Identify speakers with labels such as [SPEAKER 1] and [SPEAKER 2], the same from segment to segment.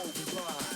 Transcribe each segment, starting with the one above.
[SPEAKER 1] Overdrive.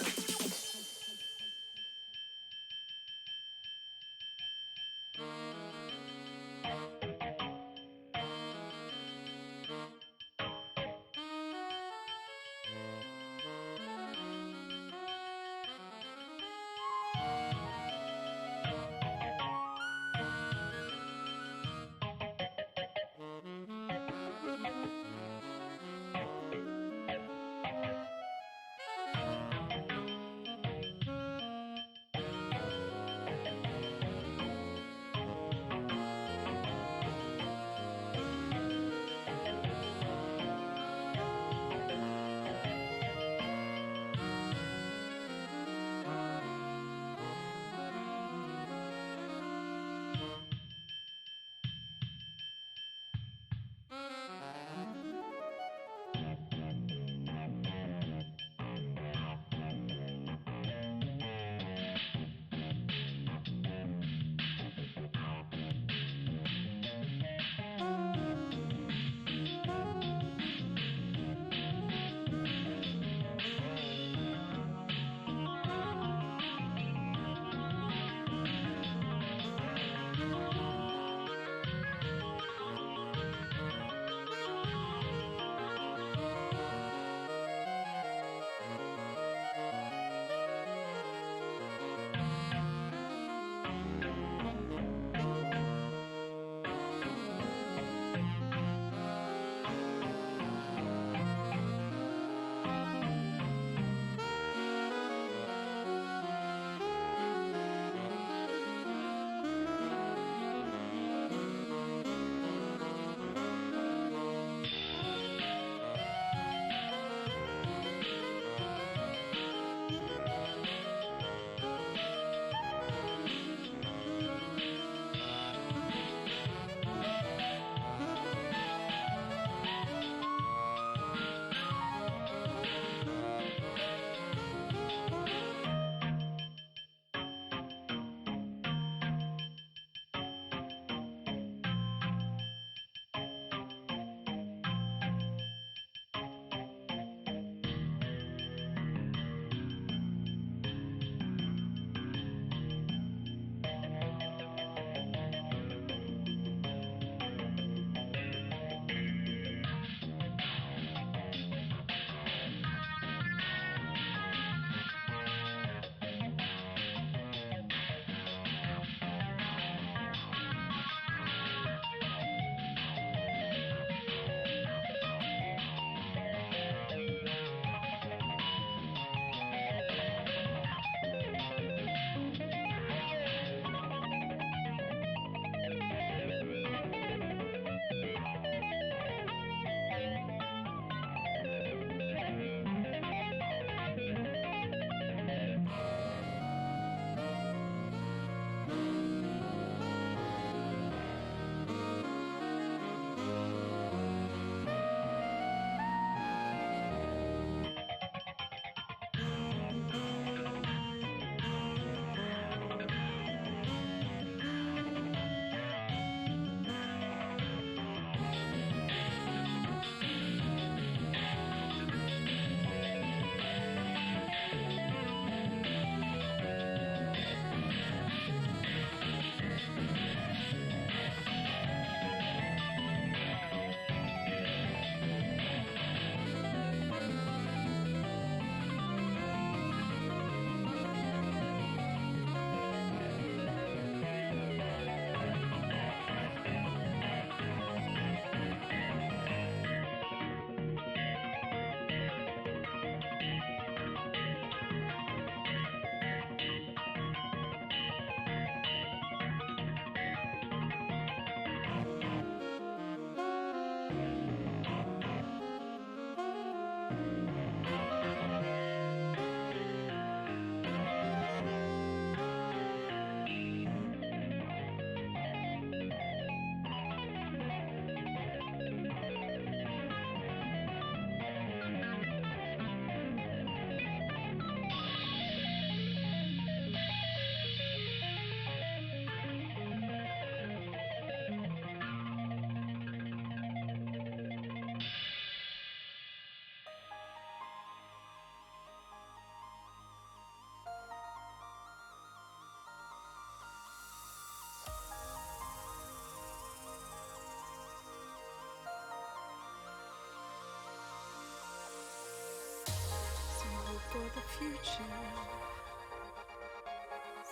[SPEAKER 1] future.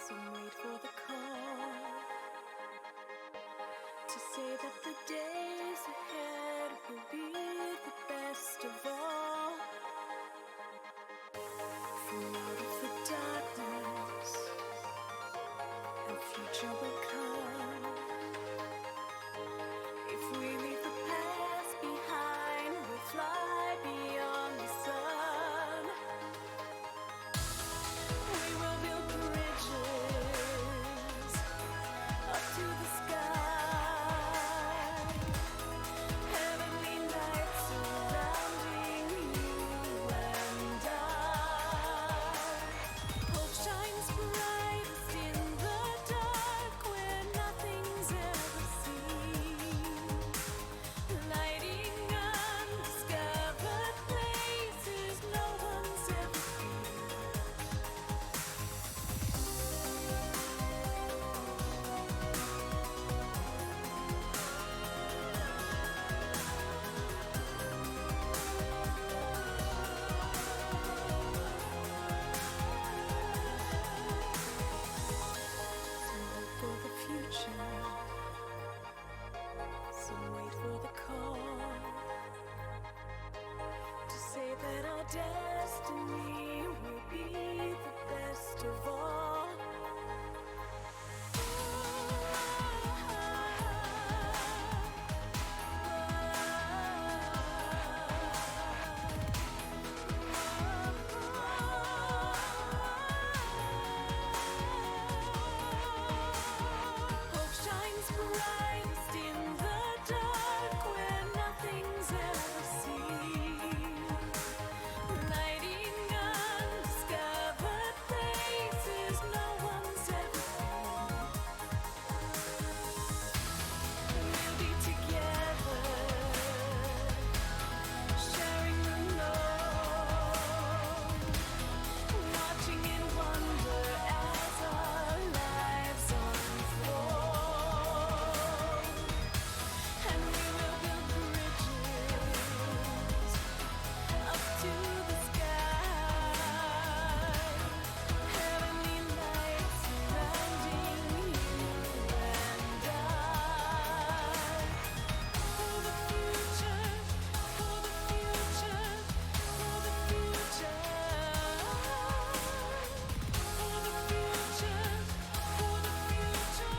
[SPEAKER 1] Some wait for the call to say that the days ahead will be the best of all. From out of the darkness, a future will come. If we leave the past behind, we'll fly beyond the sun. We will build bridges up to the sky. Heavenly light surrounding you and I. Hope shines brightest in the dark where nothing's ever seen. Lighting undiscovered places no one's ever been. Some hope for the future. Some wait for the call to say that our destiny will be the best of all. Hope shines brightest in the dark where nothing's ever seen. Lighting undiscovered places no one's ever been. We'll be together, sharing the load, watching in wonder as our lives unfold. And we will build bridges up to the sky. Heavenly light surrounding you and I. For the future, for the future, for the future. For the future, for the future.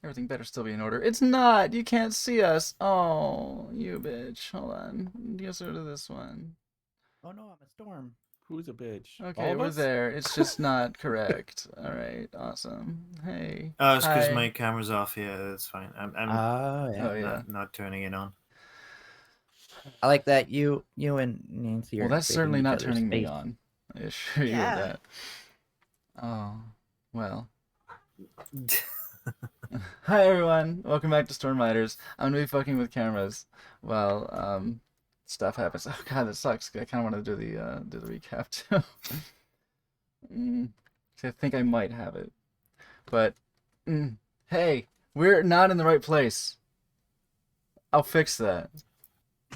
[SPEAKER 2] Everything better still be in order. It's not! You can't see us! Oh, you bitch. Hold on. Let's go to this one.
[SPEAKER 3] Oh no, I'm a storm.
[SPEAKER 4] Who's a bitch?
[SPEAKER 2] Okay,
[SPEAKER 4] All of
[SPEAKER 2] we're
[SPEAKER 4] us?
[SPEAKER 2] there. It's just not correct. Alright, awesome. Hey.
[SPEAKER 5] Oh, it's because
[SPEAKER 2] Hi.
[SPEAKER 5] my camera's off. Yeah, that's fine. I'm
[SPEAKER 3] Oh yeah.
[SPEAKER 2] Oh, yeah.
[SPEAKER 5] not turning it on.
[SPEAKER 3] I like that you and Nancy are.
[SPEAKER 2] Well, that's
[SPEAKER 3] invading
[SPEAKER 2] certainly
[SPEAKER 3] each
[SPEAKER 2] not
[SPEAKER 3] other's
[SPEAKER 2] turning me
[SPEAKER 3] space.
[SPEAKER 2] on. I assure you of that. Oh, well. Hi everyone, welcome back to Storm Riders. I'm gonna be fucking with cameras while stuff happens. Oh god, that sucks. I kind of want to do the recap too. I think I might have it, but hey, we're not in the right place. I'll fix that.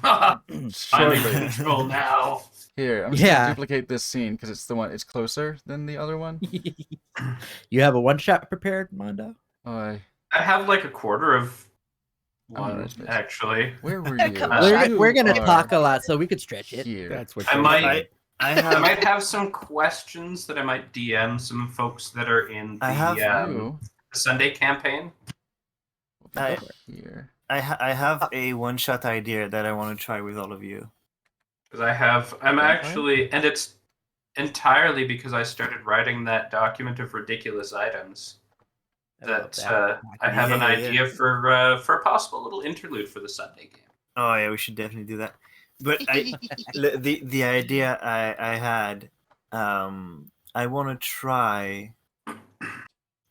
[SPEAKER 6] I'm in
[SPEAKER 2] Shortly.
[SPEAKER 6] control now.
[SPEAKER 2] Here, I'm just
[SPEAKER 3] Yeah.
[SPEAKER 2] gonna duplicate this scene because it's the one. It's closer than the other one.
[SPEAKER 3] You have a one shot prepared, Mondo?
[SPEAKER 2] Oh,
[SPEAKER 6] I have like a quarter of
[SPEAKER 2] I'm
[SPEAKER 6] one,
[SPEAKER 2] Elizabeth.
[SPEAKER 6] actually.
[SPEAKER 2] Where were you?
[SPEAKER 7] Come
[SPEAKER 3] We're gonna
[SPEAKER 2] You
[SPEAKER 3] talk
[SPEAKER 2] are
[SPEAKER 3] a lot, so we could stretch it.
[SPEAKER 2] here.
[SPEAKER 4] That's what
[SPEAKER 6] I
[SPEAKER 4] you're
[SPEAKER 6] might-
[SPEAKER 4] saying.
[SPEAKER 5] I
[SPEAKER 6] I
[SPEAKER 5] have
[SPEAKER 6] might have some questions that I might DM some folks that are in the,
[SPEAKER 5] I have
[SPEAKER 2] You
[SPEAKER 6] the Sunday campaign.
[SPEAKER 2] will be
[SPEAKER 5] I-
[SPEAKER 2] here.
[SPEAKER 5] I have a one shot idea that I want to try with all of you.
[SPEAKER 6] Because I'm
[SPEAKER 2] Okay.
[SPEAKER 6] actually, and it's entirely because I started writing that document of ridiculous items. That I have an
[SPEAKER 5] Yeah,
[SPEAKER 6] idea for a possible little interlude for the Sunday game.
[SPEAKER 5] Oh yeah, we should definitely do that. But the idea I had, I want to try.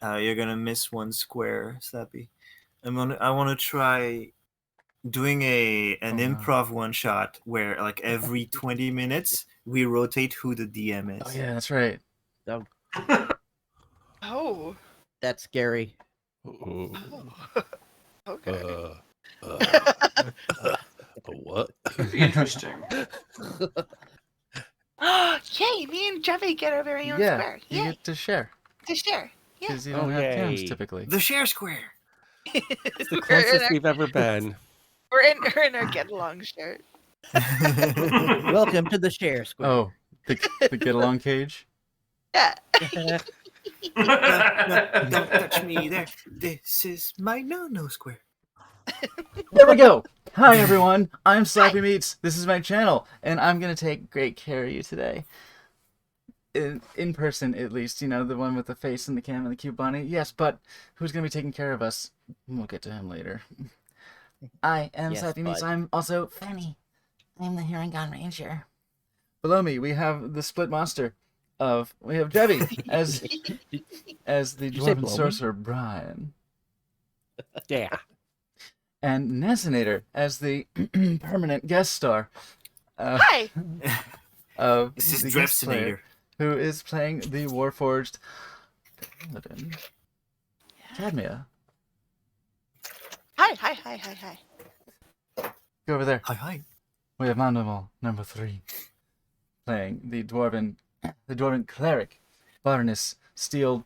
[SPEAKER 5] You're gonna miss one square, Slappy. I want to try doing an
[SPEAKER 2] Oh, no.
[SPEAKER 5] improv one shot where like every 20 minutes we rotate who the DM is.
[SPEAKER 2] Oh yeah, that's right.
[SPEAKER 7] Oh.
[SPEAKER 3] That's scary.
[SPEAKER 4] Ooh.
[SPEAKER 7] Okay.
[SPEAKER 6] be interesting.
[SPEAKER 4] Yay! Me and Jeffy get our very own
[SPEAKER 2] Yeah,
[SPEAKER 4] square.
[SPEAKER 2] you
[SPEAKER 4] Yay!
[SPEAKER 2] get to share
[SPEAKER 4] To share. Yeah.
[SPEAKER 2] because you
[SPEAKER 7] Oh,
[SPEAKER 2] don't have cams
[SPEAKER 7] yay.
[SPEAKER 2] typically.
[SPEAKER 5] The share square.
[SPEAKER 7] It's the
[SPEAKER 4] We're in
[SPEAKER 7] closest
[SPEAKER 4] our-
[SPEAKER 7] we've ever been.
[SPEAKER 4] we're in our get along shirt.
[SPEAKER 3] Welcome to the share square.
[SPEAKER 2] Oh, the get along cage.
[SPEAKER 4] Yeah.
[SPEAKER 5] Don't touch me there. This is my no square.
[SPEAKER 2] There we go. Hi everyone, I'm Slappy Meats. This is my channel, and I'm gonna take great care of you today. In person, at least, you know, the one with the face and the cam and the cute bunny. Yes, but who's gonna be taking care of us? We'll get to him later. I am
[SPEAKER 3] Yes,
[SPEAKER 2] Slappy Meats.
[SPEAKER 3] bud.
[SPEAKER 2] I'm also Fanny. I'm the Hearing Gun Ranger. Below me, we have the split monster of we have Jebby as the
[SPEAKER 3] Did you say
[SPEAKER 2] dwarven
[SPEAKER 3] below me?
[SPEAKER 2] sorcerer Brian.
[SPEAKER 7] Yeah.
[SPEAKER 2] And Nessinator as the permanent guest star
[SPEAKER 4] Hi.
[SPEAKER 2] of
[SPEAKER 5] This is
[SPEAKER 2] the guest player
[SPEAKER 5] Drepsinator.
[SPEAKER 2] who is playing the Warforged Paladin, Cadmia.
[SPEAKER 4] Hi.
[SPEAKER 2] Go over there.
[SPEAKER 5] Hi.
[SPEAKER 2] We have Mandible number 3 playing the dwarven cleric, Baroness Steelkin.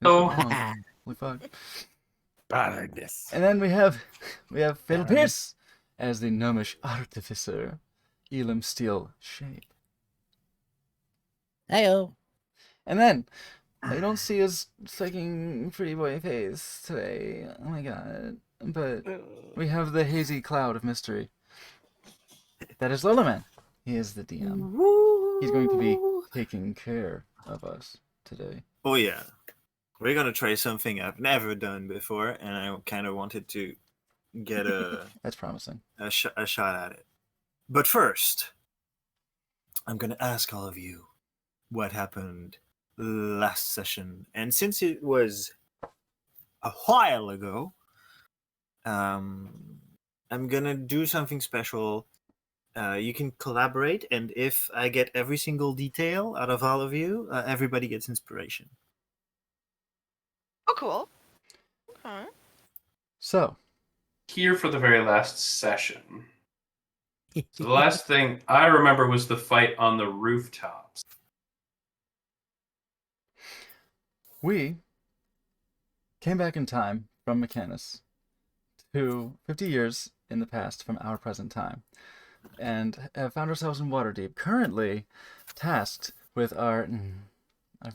[SPEAKER 6] Oh.
[SPEAKER 2] Holy fuck.
[SPEAKER 7] Badness.
[SPEAKER 2] And then we have Phil Pierce as the gnomish artificer, Elam Steel Shape.
[SPEAKER 3] Heyo.
[SPEAKER 2] And then I don't see his fucking pretty boy face today. Oh my god. But we have the hazy cloud of mystery. That is Lolaman. He is the DM. He's going to be taking care of us today.
[SPEAKER 5] Oh yeah. We're gonna try something I've never done before, and I kind of wanted to get
[SPEAKER 2] That's promising.
[SPEAKER 5] a shot at it. But first, I'm gonna ask all of you what happened last session, and since it was a while ago, I'm gonna do something special. You can collaborate, and if I get every single detail out of all of you, everybody gets inspiration.
[SPEAKER 4] Oh, cool. Okay.
[SPEAKER 2] So,
[SPEAKER 6] Here for the very last session. The last thing I remember was the fight on the rooftops.
[SPEAKER 2] we came back in time from Mechanus to 50 years in the past from our present time and have found ourselves in Waterdeep, currently tasked with our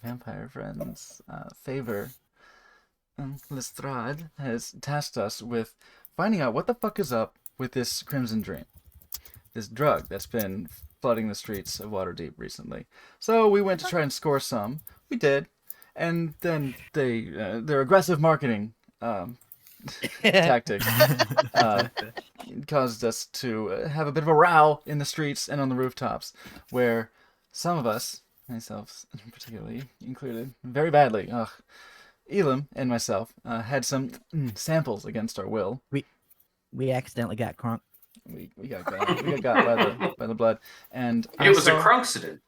[SPEAKER 2] vampire friends. Favor Lestrade has tasked us with finding out what the fuck is up with this Crimson Dream, this drug that's been flooding the streets of Waterdeep recently. So we went to try and score some. We did. And then their aggressive marketing tactics caused us to have a bit of a row in the streets and on the rooftops, where some of us, myself particularly included, very badly, Elam and myself, had some samples against our will.
[SPEAKER 3] We accidentally got crunk.
[SPEAKER 2] We got got by the blood, and
[SPEAKER 6] It was a crunksident.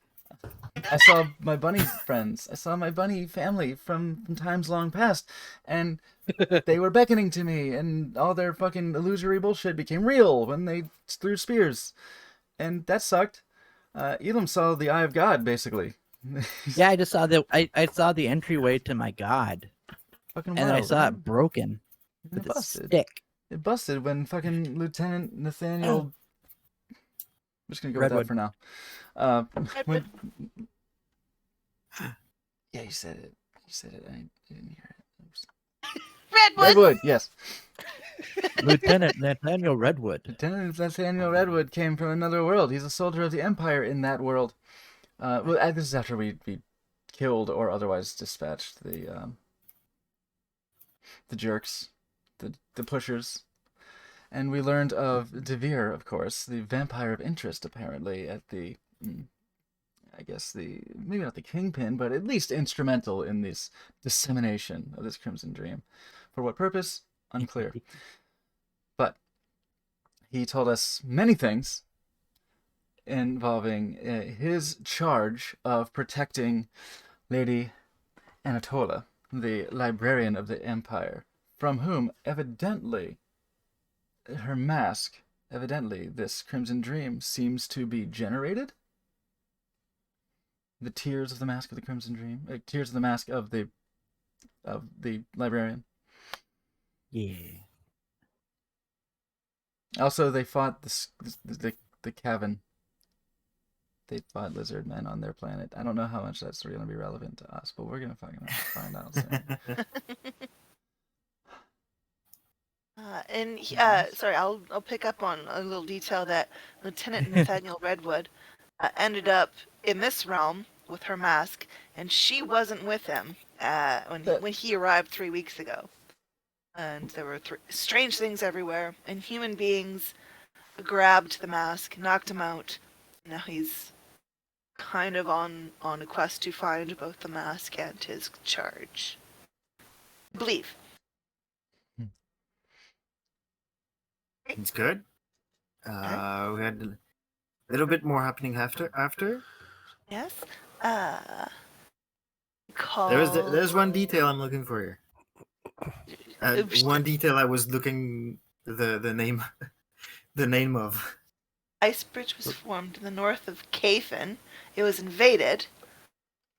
[SPEAKER 2] I saw my bunny friends. I saw my bunny family from times long past, and they were beckoning to me, and all their fucking illusory bullshit became real when they threw spears, and that sucked. Elam saw the eye of God, basically.
[SPEAKER 3] Yeah, I just saw I saw the entryway to my god,
[SPEAKER 2] Fucking
[SPEAKER 3] and then I
[SPEAKER 2] wild,
[SPEAKER 3] saw
[SPEAKER 2] huh?
[SPEAKER 3] it broken
[SPEAKER 2] It
[SPEAKER 3] with its
[SPEAKER 2] busted.
[SPEAKER 3] stick.
[SPEAKER 2] It busted when fucking Lieutenant Nathaniel. I'm just gonna go with
[SPEAKER 3] Redwood.
[SPEAKER 2] that for now.
[SPEAKER 4] Redwood.
[SPEAKER 2] Yeah, you said it. You said it. I didn't hear it. Oops.
[SPEAKER 4] Redwood.
[SPEAKER 2] Redwood, yes.
[SPEAKER 3] Lieutenant Nathaniel Redwood.
[SPEAKER 2] Lieutenant Nathaniel Redwood came from another world. He's a soldier of the Empire in that world. Well, this is after we killed or otherwise dispatched the jerks, the pushers. And we learned of Devere, of course, the vampire of interest, apparently, at the, I guess maybe not the kingpin, but at least instrumental in this dissemination of this Crimson Dream. For what purpose? Unclear. But he told us many things involving his charge of protecting Lady Anatola, the librarian of the Empire, from whom, evidently, her mask evidently this Crimson Dream seems to be generated. The tears of the Mask of the Crimson Dream, tears of the Mask of the librarian.
[SPEAKER 3] Yeah.
[SPEAKER 2] Also, they fought the Cavan. They fought lizard men on their planet. I don't know how much that's going to be relevant to us, but we're going to fucking find out soon.
[SPEAKER 4] Sorry, I'll pick up on a little detail that Lieutenant Nathaniel Redwood ended up in this realm with her mask, and she wasn't with him when he arrived 3 weeks ago. And there were strange things everywhere, and human beings grabbed the mask, knocked him out. Now he's kind of on a quest to find both the mask and his charge. I believe.
[SPEAKER 5] It's good. We had a little bit more happening after.
[SPEAKER 4] Yes.
[SPEAKER 5] There's one detail I'm looking for here. One detail I was looking the name the name of.
[SPEAKER 4] Ice Bridge was formed in the north of Caithin. It was invaded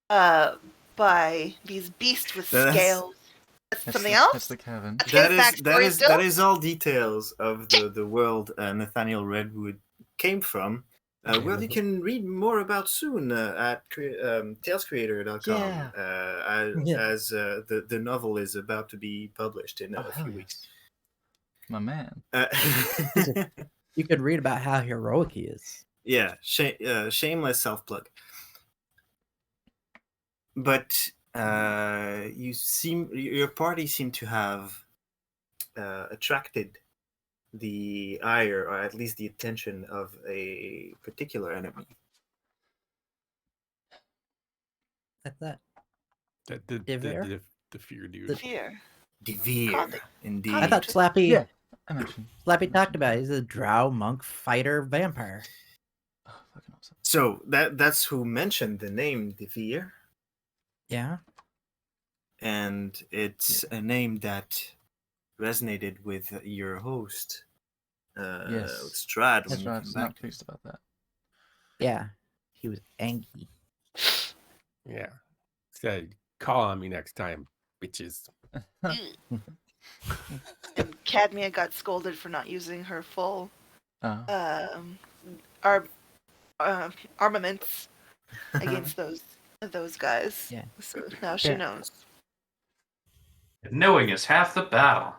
[SPEAKER 4] by these beasts with scales. That's something else?
[SPEAKER 2] That's the Cavan.
[SPEAKER 5] That is all details of the world Nathaniel Redwood came from. Well, you can read more about soon at talescreator.com as the novel is about to be published in a few weeks.
[SPEAKER 2] My man.
[SPEAKER 3] You could read about how heroic he is.
[SPEAKER 5] Yeah, shameless self-plug. But your party seemed to have attracted the ire, or at least the attention, of a particular enemy.
[SPEAKER 3] Like that.
[SPEAKER 7] The fear dude.
[SPEAKER 4] Fear.
[SPEAKER 5] Devere, indeed.
[SPEAKER 3] I thought Slappy.
[SPEAKER 2] Yeah, I mentioned.
[SPEAKER 3] Slappy talked about it. He's a drow monk fighter vampire.
[SPEAKER 2] Oh, fucking awesome.
[SPEAKER 5] So that's who mentioned the name Devere.
[SPEAKER 3] Yeah.
[SPEAKER 5] And it's a name that resonated with your host, Strad. When
[SPEAKER 2] Strad's not pleased about that.
[SPEAKER 3] Yeah. He was angry.
[SPEAKER 7] Yeah. Said, call on me next time, bitches.
[SPEAKER 4] And Cadmia got scolded for not using her full armaments against those guys.
[SPEAKER 3] Yeah.
[SPEAKER 4] So now she knows.
[SPEAKER 6] Knowing is half the battle.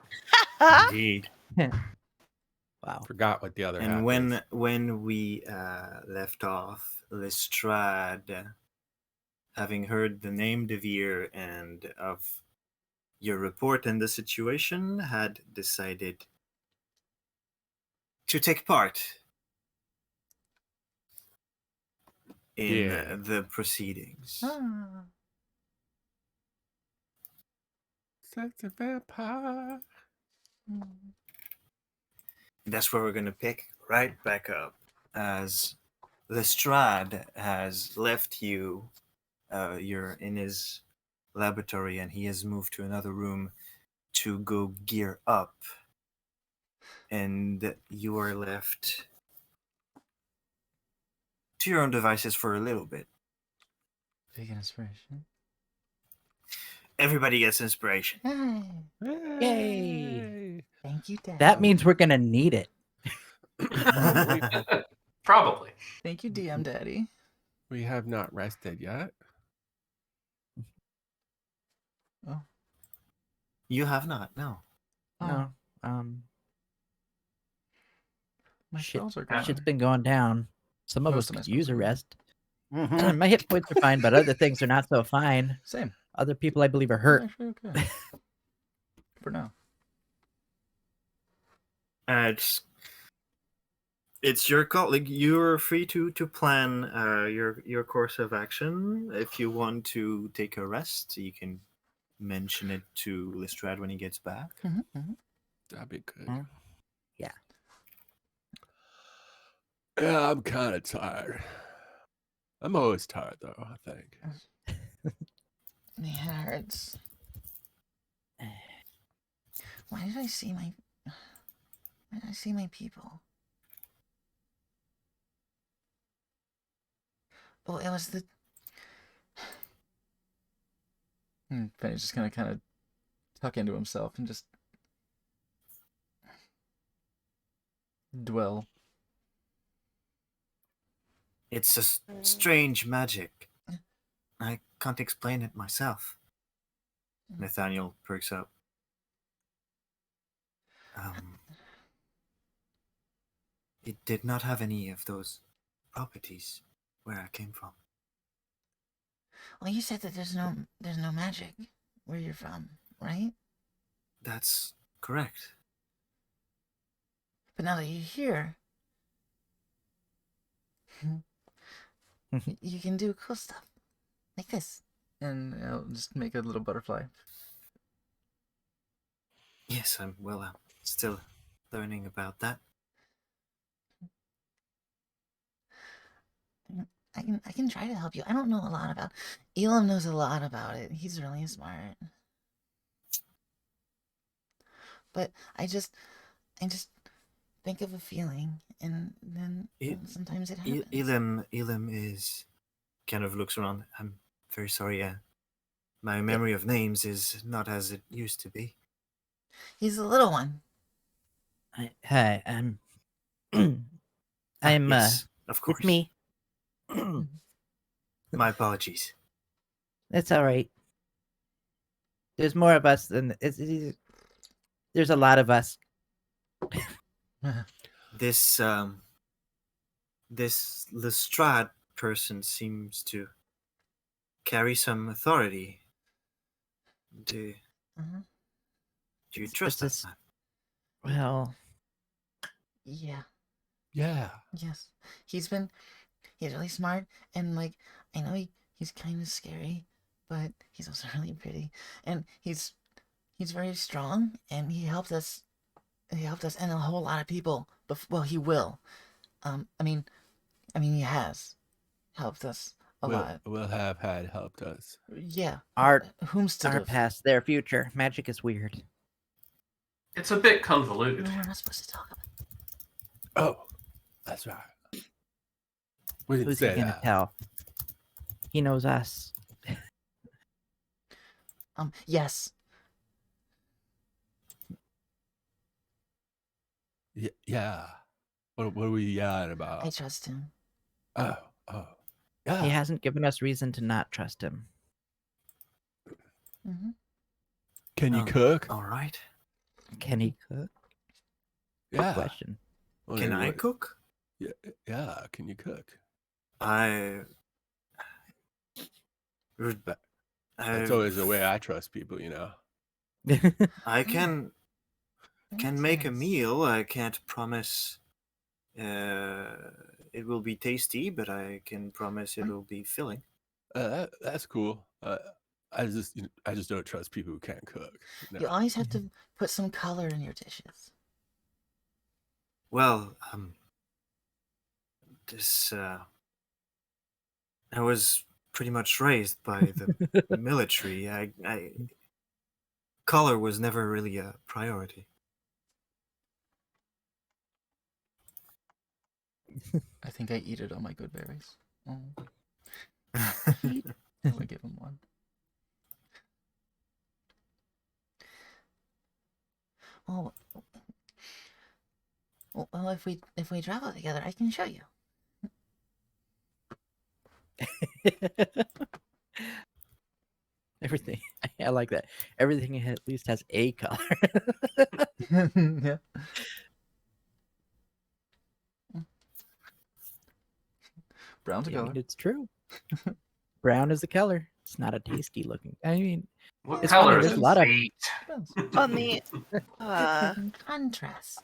[SPEAKER 5] Indeed.
[SPEAKER 3] Wow.
[SPEAKER 7] Forgot what the other half
[SPEAKER 5] And
[SPEAKER 7] is.
[SPEAKER 5] when we left off, Lestrade, having heard the name Devere and of your report and the situation, had decided to take part in the proceedings.
[SPEAKER 7] Such a vampire.
[SPEAKER 5] That's where we're going to pick right back up, as Lestrade has left you. You're in his laboratory, and he has moved to another room to go gear up. And you are left to your own devices for a little bit.
[SPEAKER 2] Big inspiration.
[SPEAKER 5] Everybody gets inspiration.
[SPEAKER 3] Yay.
[SPEAKER 2] Thank you, Dad.
[SPEAKER 3] That means we're going to need it.
[SPEAKER 6] Probably.
[SPEAKER 2] Thank you, DM Daddy.
[SPEAKER 7] We have not rested yet.
[SPEAKER 2] Oh.
[SPEAKER 5] You have not, no.
[SPEAKER 3] No.
[SPEAKER 2] My
[SPEAKER 3] Shit.
[SPEAKER 2] spells are gone.
[SPEAKER 3] Shit's been going down. Some of
[SPEAKER 2] Most
[SPEAKER 3] us
[SPEAKER 2] of my
[SPEAKER 3] could use a
[SPEAKER 2] spells are
[SPEAKER 3] rest. My hit points are fine, but other things are not so fine.
[SPEAKER 2] Same.
[SPEAKER 3] Other people, I believe, are hurt.
[SPEAKER 2] Actually, okay. For now.
[SPEAKER 5] It's your call. Like, you're free to plan your course of action. If you want to take a rest, you can mention it to Lestrade when he gets back.
[SPEAKER 7] That'd be good.
[SPEAKER 3] Yeah.
[SPEAKER 7] Yeah, I'm kind of tired. I'm always tired, though, I think.
[SPEAKER 2] My head hurts. Why did I see my people? Well, it was the. Penny's just gonna kind of tuck into himself and just dwell.
[SPEAKER 5] It's a strange magic. I can't explain it myself. Nathaniel perks up. It did not have any of those properties where I came from.
[SPEAKER 8] Well, you said that there's no magic where you're from, right?
[SPEAKER 5] That's correct.
[SPEAKER 8] But now that you're here, you can do cool stuff like this.
[SPEAKER 2] And I'll just make a little butterfly.
[SPEAKER 5] Yes, I'm still learning about that.
[SPEAKER 8] I can try to help you. I don't know a lot about. Elam knows a lot about it. He's really smart. But I just think of a feeling, and then sometimes it happens.
[SPEAKER 5] Elam is kind of looks around. I'm very sorry. My memory of names is not as it used to be.
[SPEAKER 8] He's the little one.
[SPEAKER 3] Hi, I'm
[SPEAKER 5] Yes, of course.
[SPEAKER 3] it's me.
[SPEAKER 5] My apologies.
[SPEAKER 3] It's all right. There's more of us than there's a lot of us.
[SPEAKER 5] This Lestrade person seems to carry some authority. Do you trust
[SPEAKER 3] this-
[SPEAKER 5] that man?
[SPEAKER 3] Well,
[SPEAKER 8] Yeah.
[SPEAKER 7] Yeah.
[SPEAKER 8] Yes. He's really smart, and like I know he's kind of scary, but he's also really pretty, and he's very strong, and he helped us and a whole lot of people. Well, he will. I mean he has helped us a lot.
[SPEAKER 7] Will have had helped us.
[SPEAKER 8] Yeah.
[SPEAKER 3] our
[SPEAKER 8] Whomstead.
[SPEAKER 3] past, their future. Magic is weird.
[SPEAKER 6] It's a bit
[SPEAKER 8] No,
[SPEAKER 6] convoluted.
[SPEAKER 8] we're not supposed to talk about.
[SPEAKER 7] Oh, that's right. We didn't
[SPEAKER 3] Who's he
[SPEAKER 7] say
[SPEAKER 3] gonna
[SPEAKER 7] that.
[SPEAKER 3] tell? He knows us.
[SPEAKER 8] Yes.
[SPEAKER 7] Yeah. What were we yelling about?
[SPEAKER 8] I trust him.
[SPEAKER 7] Oh. Yeah.
[SPEAKER 3] He hasn't given us reason to not trust him.
[SPEAKER 8] Hmm.
[SPEAKER 7] Can you
[SPEAKER 5] Oh,
[SPEAKER 7] cook?
[SPEAKER 5] All right.
[SPEAKER 3] Can he cook? Good
[SPEAKER 7] Yeah.
[SPEAKER 3] question.
[SPEAKER 5] Can I cook?
[SPEAKER 7] Yeah. Can you cook? That's always the way I trust people, you know.
[SPEAKER 5] I can
[SPEAKER 8] Makes
[SPEAKER 5] make a
[SPEAKER 8] sense.
[SPEAKER 5] meal. I can't promise it will be tasty, but I can promise it will be filling.
[SPEAKER 7] That's cool. I just don't trust people who can't cook. No.
[SPEAKER 8] You always have to put some color in your dishes.
[SPEAKER 5] Well, I was pretty much raised by the military. I color was never really a priority.
[SPEAKER 2] I think I eat it on my good berries. I'm gonna give him one.
[SPEAKER 8] Well, if we travel together, I can show you.
[SPEAKER 3] Everything. I like that. Everything at least has a color.
[SPEAKER 2] Yeah. Brown's a
[SPEAKER 3] I mean,
[SPEAKER 2] color.
[SPEAKER 3] it's true. Brown is the color. It's not a tasty looking. I mean,
[SPEAKER 6] What
[SPEAKER 3] It's funny,
[SPEAKER 6] color
[SPEAKER 3] there's
[SPEAKER 6] is
[SPEAKER 3] a lot of-
[SPEAKER 6] fate?
[SPEAKER 4] On the
[SPEAKER 8] Contrast.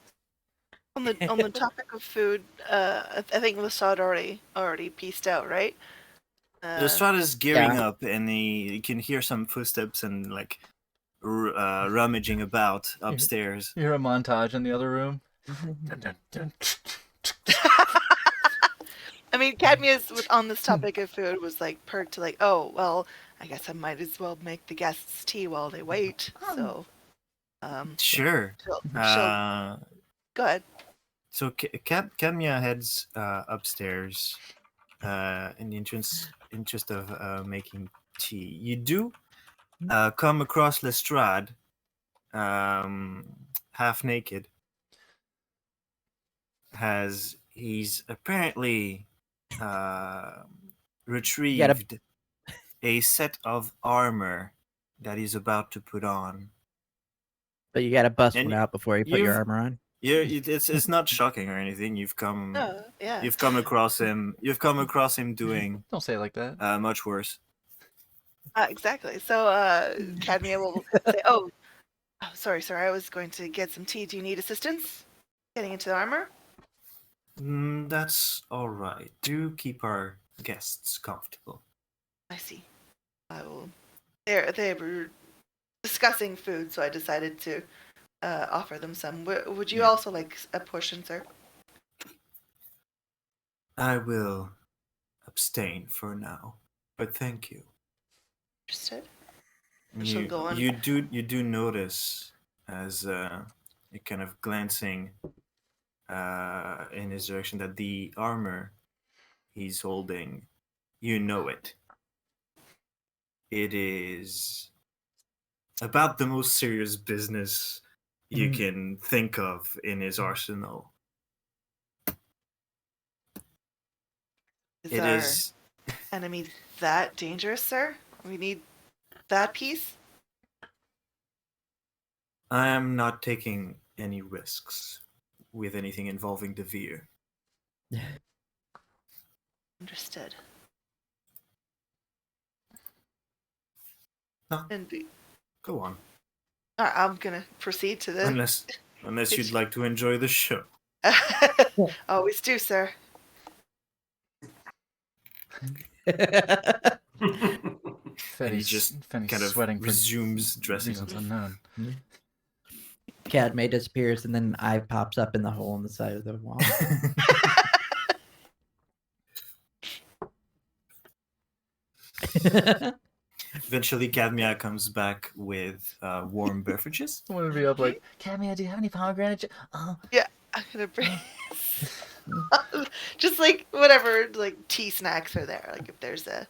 [SPEAKER 4] on the topic of food, I think Lestrade already pieced out, right?
[SPEAKER 5] Lestrade is gearing
[SPEAKER 3] Yeah.
[SPEAKER 5] up, and you can hear some footsteps and like rummaging about upstairs.
[SPEAKER 2] You hear a montage in the other room. Dun, dun, dun.
[SPEAKER 4] I mean, Cadmius on this topic of food was like perked to like, oh well, I guess I might as well make the guests tea while they wait. So,
[SPEAKER 5] Sure.
[SPEAKER 4] she'll go ahead.
[SPEAKER 5] So Cadmia heads upstairs, in the interest of making tea. You do come across Lestrade, half naked. He's apparently retrieved a set of armor that he's about to put on.
[SPEAKER 3] But you gotta bust
[SPEAKER 5] And
[SPEAKER 3] one out before you put your
[SPEAKER 5] you've-
[SPEAKER 3] armor on.
[SPEAKER 5] Yeah, it's not shocking or anything. You've come
[SPEAKER 4] No, yeah.
[SPEAKER 5] you've come across him. You've come across him doing
[SPEAKER 2] Don't say it like that.
[SPEAKER 5] much worse.
[SPEAKER 4] Exactly. So Cadmia will say, "Oh, sorry, sir. I was going to get some tea. Do you need assistance getting into the armor?"
[SPEAKER 5] That's all right. Do keep our guests comfortable.
[SPEAKER 4] I see. I will. They were discussing food, so I decided to offer them some. Would you
[SPEAKER 5] Yeah.
[SPEAKER 4] also like a portion, sir?
[SPEAKER 5] I will abstain for now, but thank you.
[SPEAKER 4] Interested? She'll
[SPEAKER 5] You,
[SPEAKER 4] go on.
[SPEAKER 5] you do notice as you're kind of glancing in his direction that the armor he's holding, you know it. It is about the most serious business you can think of in his arsenal.
[SPEAKER 4] Is
[SPEAKER 5] It
[SPEAKER 4] our
[SPEAKER 5] is.
[SPEAKER 4] enemy that dangerous, sir? We need that piece?
[SPEAKER 5] I am not taking any risks with anything involving Devere.
[SPEAKER 4] Understood.
[SPEAKER 5] No.
[SPEAKER 4] And
[SPEAKER 5] Go on,
[SPEAKER 4] I'm gonna proceed to the.
[SPEAKER 5] unless you'd like to enjoy the show.
[SPEAKER 4] Always do, sir.
[SPEAKER 2] Fetty's
[SPEAKER 5] just
[SPEAKER 2] Fetty's
[SPEAKER 5] kind of
[SPEAKER 2] sweating for
[SPEAKER 5] resumes dressing
[SPEAKER 2] reasons
[SPEAKER 5] up.
[SPEAKER 2] unknown.
[SPEAKER 3] Cadme disappears, and then an eye pops up in the hole in the side of the wall.
[SPEAKER 5] Eventually, Cadmia comes back with warm beverages.
[SPEAKER 2] I want to be up like,
[SPEAKER 8] Cameo, do you have any pomegranate? Oh,
[SPEAKER 4] I'm gonna bring just like whatever, like tea snacks are there. Like if there's a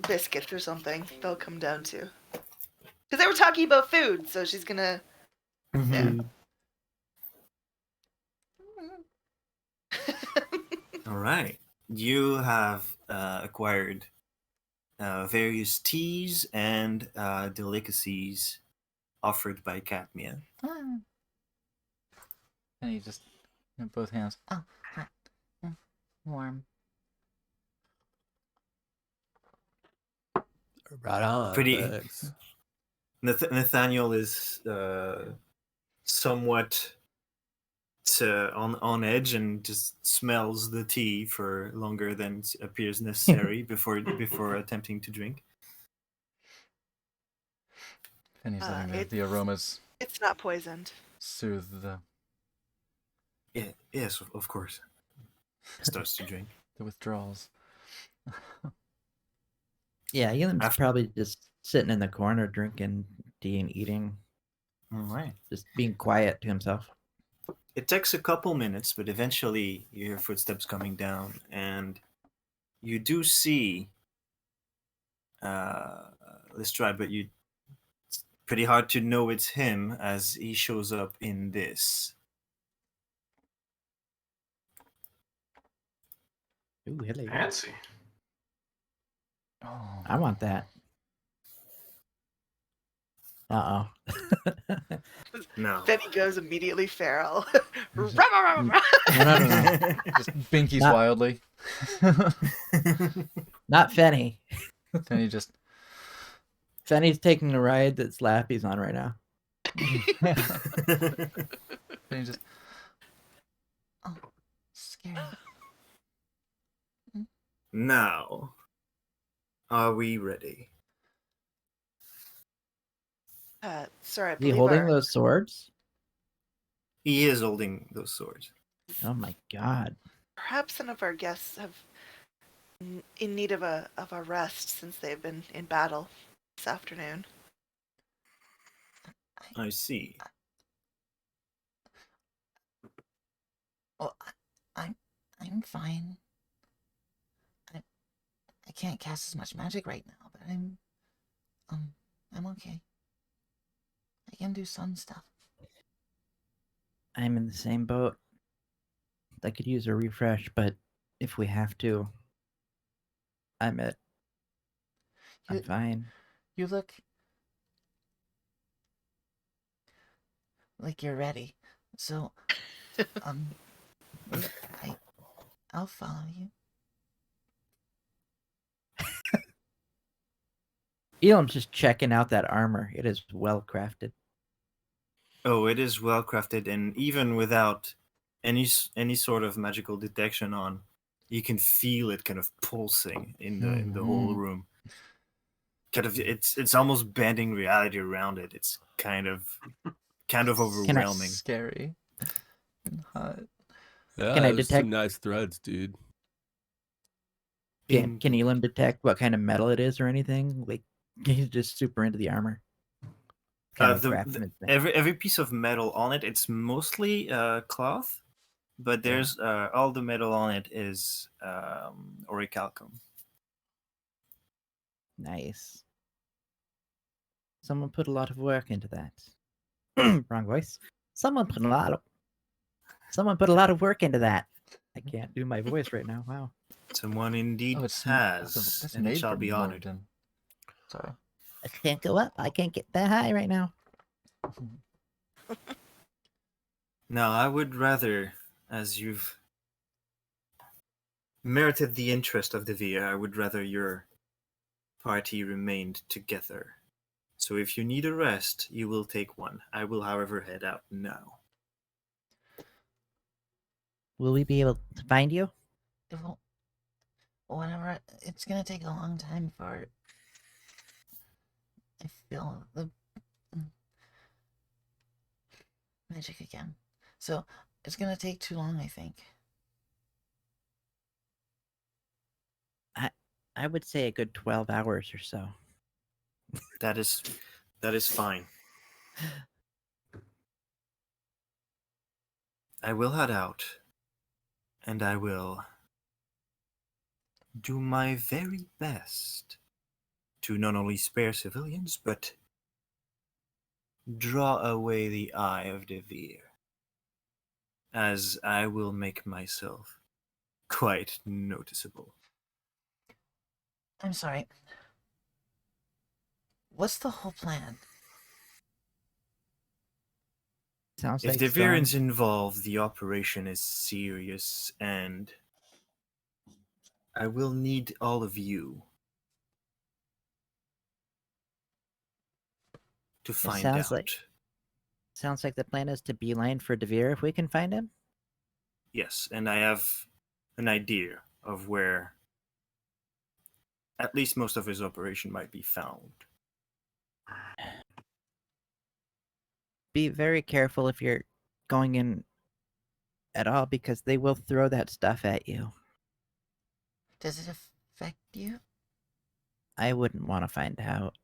[SPEAKER 4] biscuits or something, they'll come down to. Because they were talking about food, so she's gonna. Yeah.
[SPEAKER 5] All right. You have acquired various teas and delicacies offered by Cadmia.
[SPEAKER 8] ah.
[SPEAKER 2] and you just both hands.
[SPEAKER 8] Oh, hot. Warm.
[SPEAKER 7] Right on.
[SPEAKER 5] Pretty-
[SPEAKER 7] Thanks.
[SPEAKER 5] Nathaniel is somewhat on edge and just smells the tea for longer than appears necessary before attempting to drink.
[SPEAKER 2] Penny's letting the
[SPEAKER 4] it's-
[SPEAKER 2] aromas
[SPEAKER 4] It's not poisoned.
[SPEAKER 2] soothe the
[SPEAKER 5] Yeah, yes, of course. Starts to drink.
[SPEAKER 2] withdrawals.
[SPEAKER 3] Yeah, Elam's
[SPEAKER 5] After-
[SPEAKER 3] probably just sitting in the corner drinking tea and eating,
[SPEAKER 5] All right.
[SPEAKER 3] just being quiet to himself.
[SPEAKER 5] It takes a couple minutes, but eventually you hear footsteps coming down, and you do see Lestrade, but it's pretty hard to know it's him as he shows up in this.
[SPEAKER 3] Ooh, hello.
[SPEAKER 6] Fancy.
[SPEAKER 2] Oh,
[SPEAKER 3] I want that. Uh oh.
[SPEAKER 5] No.
[SPEAKER 4] Then he goes immediately feral.
[SPEAKER 3] No, no.
[SPEAKER 2] just binkies
[SPEAKER 3] Not-
[SPEAKER 2] wildly.
[SPEAKER 3] Not Fenny.
[SPEAKER 2] Penny just
[SPEAKER 3] Fenny's taking the ride that Slappy's on right now.
[SPEAKER 2] Penny just
[SPEAKER 8] Scary.
[SPEAKER 5] Now, are we ready?
[SPEAKER 4] Sorry, I
[SPEAKER 3] Is he
[SPEAKER 4] believe
[SPEAKER 3] holding
[SPEAKER 4] our-
[SPEAKER 3] those swords?
[SPEAKER 5] He is holding those swords.
[SPEAKER 3] Oh my god.
[SPEAKER 4] perhaps some of our guests have in need of a rest since they've been in battle this afternoon.
[SPEAKER 5] I see.
[SPEAKER 8] Well, I'm fine. can't cast as much magic right now, but I'm okay. I can do some stuff.
[SPEAKER 3] I'm in the same boat. I could use a refresh, but if we have to, I'm
[SPEAKER 8] You-
[SPEAKER 3] fine.
[SPEAKER 8] You look like you're ready. So, we- I, I'll follow you.
[SPEAKER 3] Elam's just checking out that armor. It is well crafted.
[SPEAKER 5] Oh, it is well crafted, and even without any sort of magical detection on, you can feel it kind of pulsing in the whole room. Kind of, it's almost bending reality around it. It's kind of overwhelming.
[SPEAKER 2] Scary and hot.
[SPEAKER 7] Yeah,
[SPEAKER 3] Can I
[SPEAKER 7] there's
[SPEAKER 3] detect-
[SPEAKER 7] some nice threads, dude.
[SPEAKER 3] Can Elam detect what kind of metal it is or anything? Like, he's just super into the armor. Kind of craftsman thing.
[SPEAKER 5] Every piece of metal on it, it's mostly cloth, but there's all the metal on it is orichalcum.
[SPEAKER 3] Nice. Someone put a lot of work into that. Wrong voice. Someone put a lot of work into that. I can't do my voice right now. Wow.
[SPEAKER 5] Someone indeed
[SPEAKER 2] Oh, it's
[SPEAKER 5] has,
[SPEAKER 2] that's
[SPEAKER 5] and it
[SPEAKER 2] made
[SPEAKER 5] shall
[SPEAKER 2] from
[SPEAKER 5] be honored.
[SPEAKER 2] Moradin. Sorry.
[SPEAKER 3] I can't go up. I can't get that high right now.
[SPEAKER 5] Now, I would rather, as you've merited the interest of Devere, I would rather your party remained together. So if you need a rest, you will take one. I will, however, head out now.
[SPEAKER 3] Will we be able to find you?
[SPEAKER 8] It won't. Whenever it's gonna take a long time for. I feel the magic again, so it's gonna take too long. I think.
[SPEAKER 3] I would say a good 12 hours or so.
[SPEAKER 5] That is fine. I will head out, and I will do my very best to not only spare civilians, but draw away the eye of Devere, as I will make myself quite noticeable.
[SPEAKER 8] I'm sorry. What's the whole plan?
[SPEAKER 3] Sounds
[SPEAKER 5] If
[SPEAKER 3] like
[SPEAKER 5] the
[SPEAKER 3] Storm-
[SPEAKER 5] variants involved, the operation is serious, and I will need all of you to find
[SPEAKER 3] sounds
[SPEAKER 5] out.
[SPEAKER 3] Sounds like the plan is to beeline for Devere if we can find him.
[SPEAKER 5] Yes, and I have an idea of where at least most of his operation might be found.
[SPEAKER 3] Be very careful if you're going in at all because they will throw that stuff at you.
[SPEAKER 8] Does it affect you?
[SPEAKER 3] I wouldn't want to find out.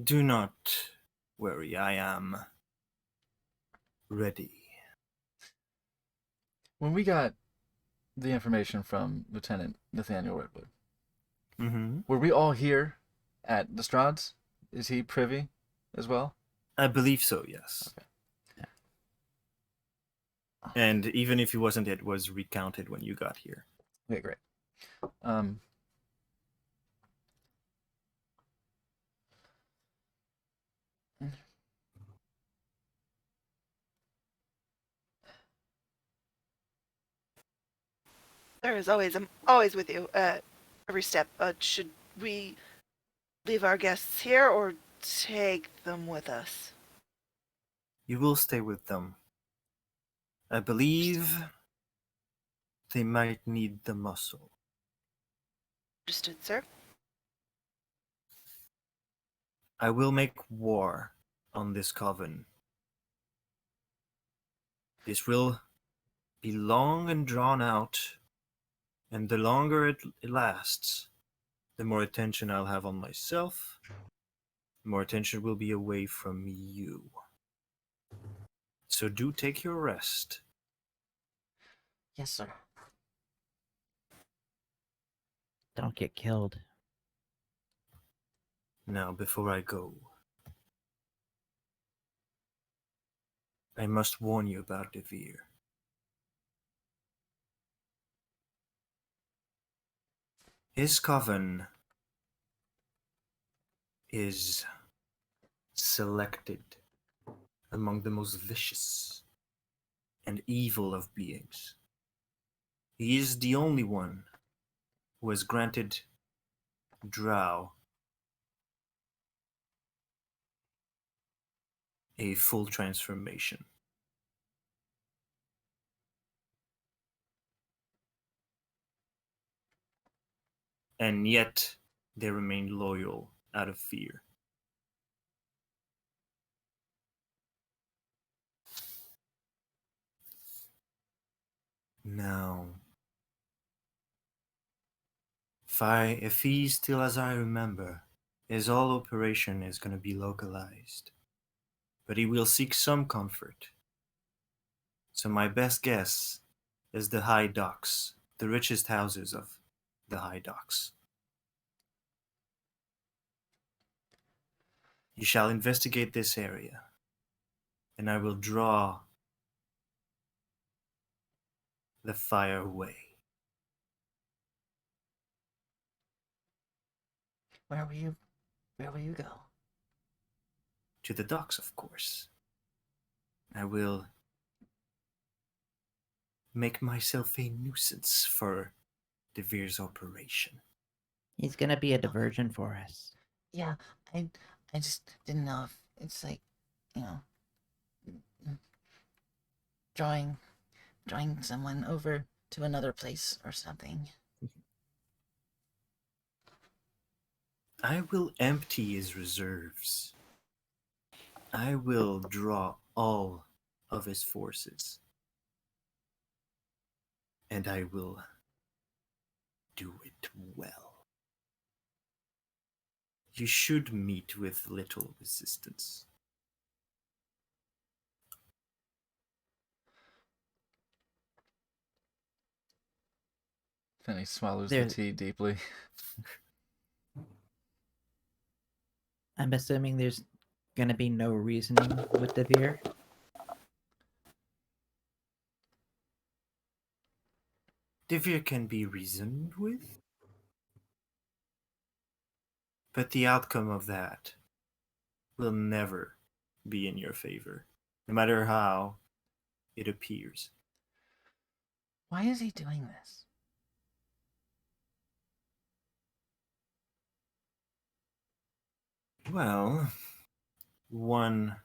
[SPEAKER 5] Do not worry, I am ready.
[SPEAKER 2] When we got the information from Lieutenant Nathaniel Redwood,
[SPEAKER 5] Mm-hmm.
[SPEAKER 2] were we all here at the Strahds? Is he privy as well?
[SPEAKER 5] I believe so, yes.
[SPEAKER 2] Okay.
[SPEAKER 5] And even if he wasn't, it was recounted when you got here.
[SPEAKER 2] Okay, great.
[SPEAKER 4] I'm always with you at every step. Should we leave our guests here or take them with us?
[SPEAKER 5] You will stay with them. I believe they might need the muscle.
[SPEAKER 4] Understood, sir.
[SPEAKER 5] I will make war on this coven. This will be long and drawn out, and the longer it lasts, the more attention I'll have on myself, the more attention will be away from you. So do take your rest.
[SPEAKER 8] Yes, sir.
[SPEAKER 3] don't get killed.
[SPEAKER 5] Now, before I go, I must warn you about Devere. His coven is selected among the most vicious and evil of beings. He is the only one who has granted Drow a full transformation. And yet they remain loyal out of fear. Now, if he's still as I remember, his whole operation is going to be localized. But he will seek some comfort. So my best guess is the High Docks, the richest houses of the High Docks. You shall investigate this area, and I will draw the fire away.
[SPEAKER 8] Where will you go?
[SPEAKER 5] To the docks, of course. I will make myself a nuisance for Devere's operation.
[SPEAKER 3] He's gonna be a diversion for us.
[SPEAKER 8] Yeah, I just didn't know if it's like, you know, drawing someone over to another place or something.
[SPEAKER 5] I will empty his reserves. I will draw all of his forces. And I will do it well. You should meet with little resistance.
[SPEAKER 2] Finny swallows
[SPEAKER 3] There-
[SPEAKER 2] the tea deeply.
[SPEAKER 3] I'm assuming there's gonna be no reasoning with Devere.
[SPEAKER 5] Devere can be reasoned with, but the outcome of that will never be in your favor, no matter how it appears.
[SPEAKER 8] Why is he doing this?
[SPEAKER 5] Well, one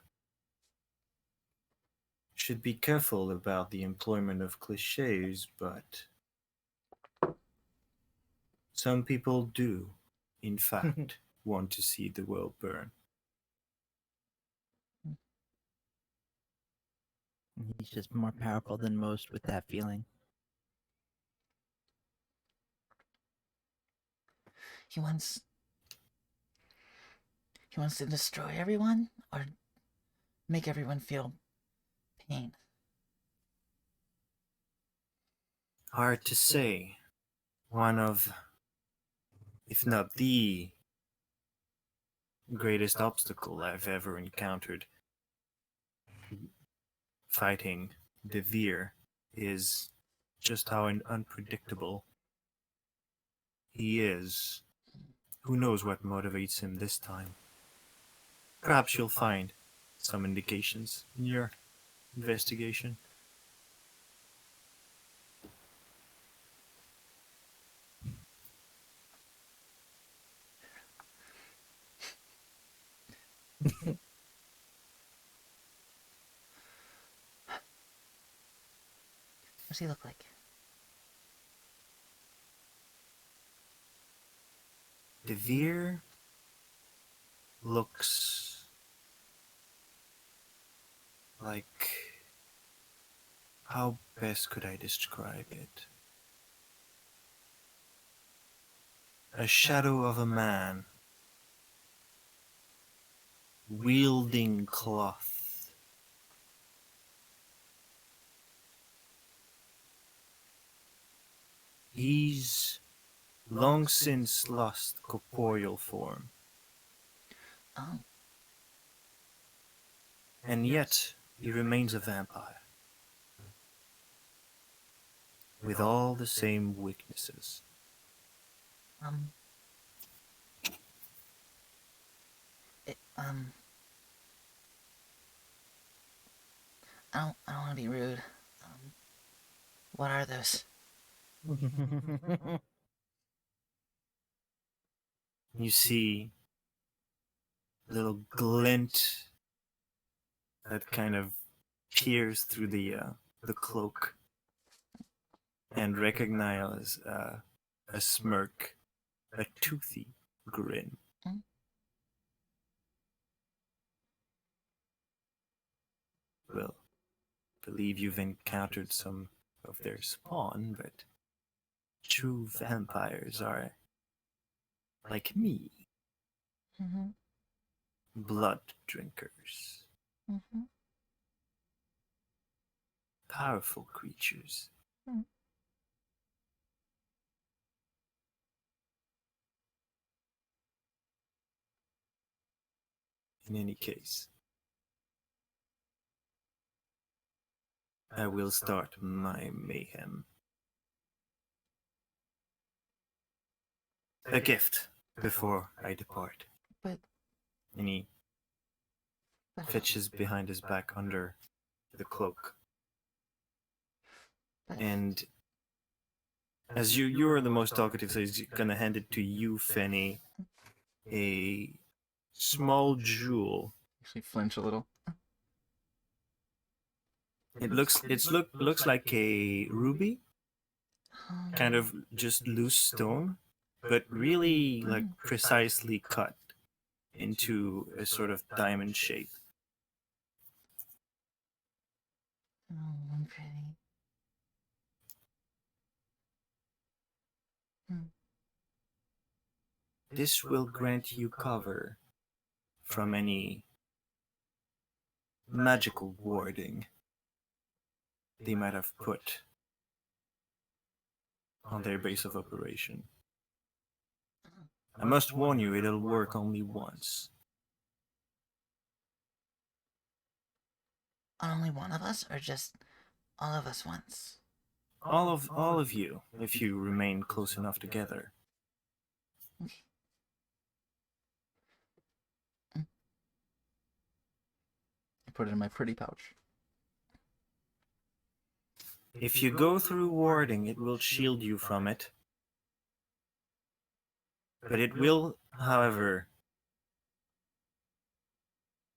[SPEAKER 5] should be careful about the employment of cliches, but some people do, in fact, want to see the world burn.
[SPEAKER 3] He's just more powerful than most with that feeling.
[SPEAKER 8] He wants to destroy everyone or make everyone feel pain.
[SPEAKER 5] Hard to say. One of, if not the greatest obstacle I've ever encountered fighting Devere is just how unpredictable he is. Who knows what motivates him this time? Perhaps you'll find some indications in your investigation.
[SPEAKER 8] What does he look like?
[SPEAKER 5] Devere looks like, how best could I describe it? A shadow of a man wielding cloth. He's long since lost corporeal form,
[SPEAKER 8] Oh,
[SPEAKER 5] and yet he remains a vampire, with all the same weaknesses.
[SPEAKER 8] um, it, I don't want to be rude. What are those?
[SPEAKER 5] You see a little glint that kind of peers through the cloak, and recognize a smirk, a toothy grin.
[SPEAKER 8] Hmm?
[SPEAKER 5] Well, believe you've encountered some of their spawn, but true vampires are like me,
[SPEAKER 8] Mm-hmm.
[SPEAKER 5] blood drinkers,
[SPEAKER 8] Mm-hmm.
[SPEAKER 5] powerful creatures.
[SPEAKER 8] Hmm.
[SPEAKER 5] In any case, I will start my mayhem. A gift before I depart.
[SPEAKER 8] But,
[SPEAKER 5] And he
[SPEAKER 8] but,
[SPEAKER 5] fetches behind his back under the cloak.
[SPEAKER 8] but,
[SPEAKER 5] And as you are the most talkative, so he's gonna hand it to you, Fenny. A small jewel.
[SPEAKER 2] Actually, flinch a little.
[SPEAKER 5] It looks like a ruby, kind of just loose stone, but really like precisely cut into a sort of diamond shape.
[SPEAKER 8] Oh, I'm pretty.
[SPEAKER 5] This will grant you cover from any magical warding they might have put on their base of operation. I must warn you, it'll work only once.
[SPEAKER 8] On only one of us, or just all of us once?
[SPEAKER 5] All of you, if you remain close enough together.
[SPEAKER 2] I put it in my pretty pouch.
[SPEAKER 5] If you go through warding, it will shield you from it. But it will, however,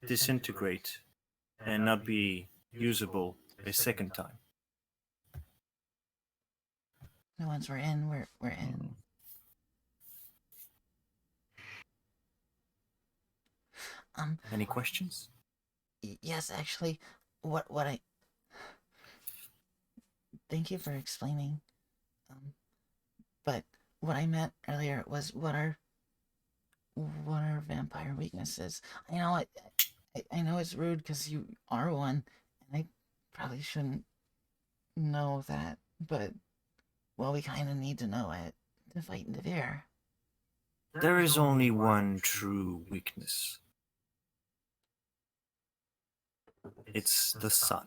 [SPEAKER 5] disintegrate and not be usable a second time.
[SPEAKER 8] No, once we're in, we're in.
[SPEAKER 5] Any questions?
[SPEAKER 8] Yes, actually, what I. Thank you for explaining. But what I meant earlier was what are vampire weaknesses? I know I know it's rude because you are one, and I probably shouldn't know that, but well, we kind of need to know it to fight Devere.
[SPEAKER 5] There is only one true weakness. It's the sun.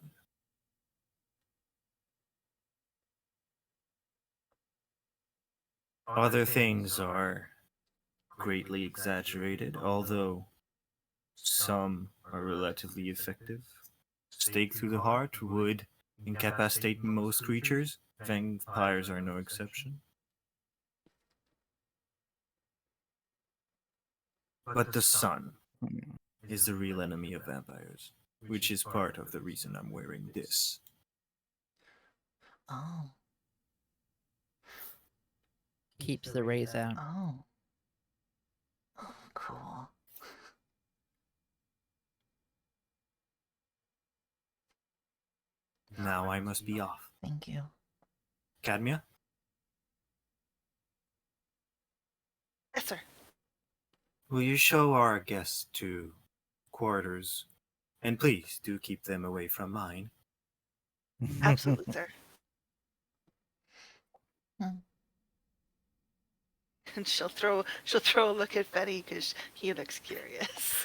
[SPEAKER 5] Other things are greatly exaggerated, although some are relatively effective. Stake through the heart would incapacitate most creatures. Vampires are no exception. But the sun is the real enemy of vampires, which is part of the reason I'm wearing this.
[SPEAKER 8] Oh,
[SPEAKER 3] Keeps the rays out.
[SPEAKER 8] oh, oh, cool.
[SPEAKER 5] Now I must be off.
[SPEAKER 8] Thank you.
[SPEAKER 5] Cadmia?
[SPEAKER 4] Yes, sir.
[SPEAKER 5] Will you show our guests to quarters? And please do keep them away from mine.
[SPEAKER 4] Absolutely, sir. And she'll throw a look at Fetty because he looks curious.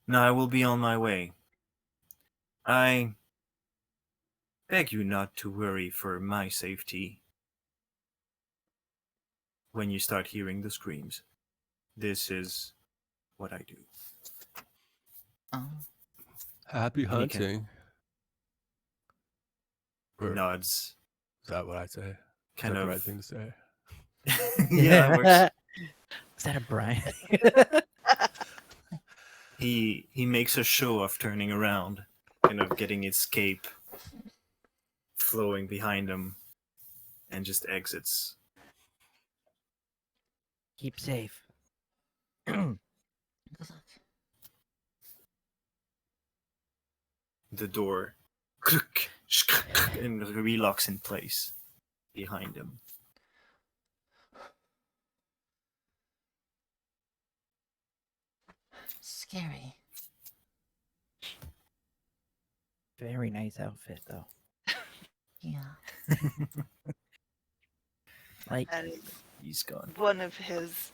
[SPEAKER 5] Now I will be on my way. I beg you not to worry for my safety when you start hearing the screams. This is what I do.
[SPEAKER 8] Oh,
[SPEAKER 7] Happy
[SPEAKER 5] you can-
[SPEAKER 7] hunting. Or-
[SPEAKER 5] Nods.
[SPEAKER 7] Is that what I say? Is
[SPEAKER 5] Kind
[SPEAKER 7] that
[SPEAKER 5] of.
[SPEAKER 7] the right thing to say?
[SPEAKER 5] Yeah, it works.
[SPEAKER 3] Is that a Brian?
[SPEAKER 5] He makes a show of turning around, kind of getting his cape flowing behind him, and just exits.
[SPEAKER 3] Keep safe.
[SPEAKER 8] good luck.
[SPEAKER 5] The door and relocks in place behind him.
[SPEAKER 8] Scary.
[SPEAKER 3] Very nice outfit, though.
[SPEAKER 8] Yeah.
[SPEAKER 3] Like,
[SPEAKER 4] That is
[SPEAKER 5] He's gone.
[SPEAKER 4] one of his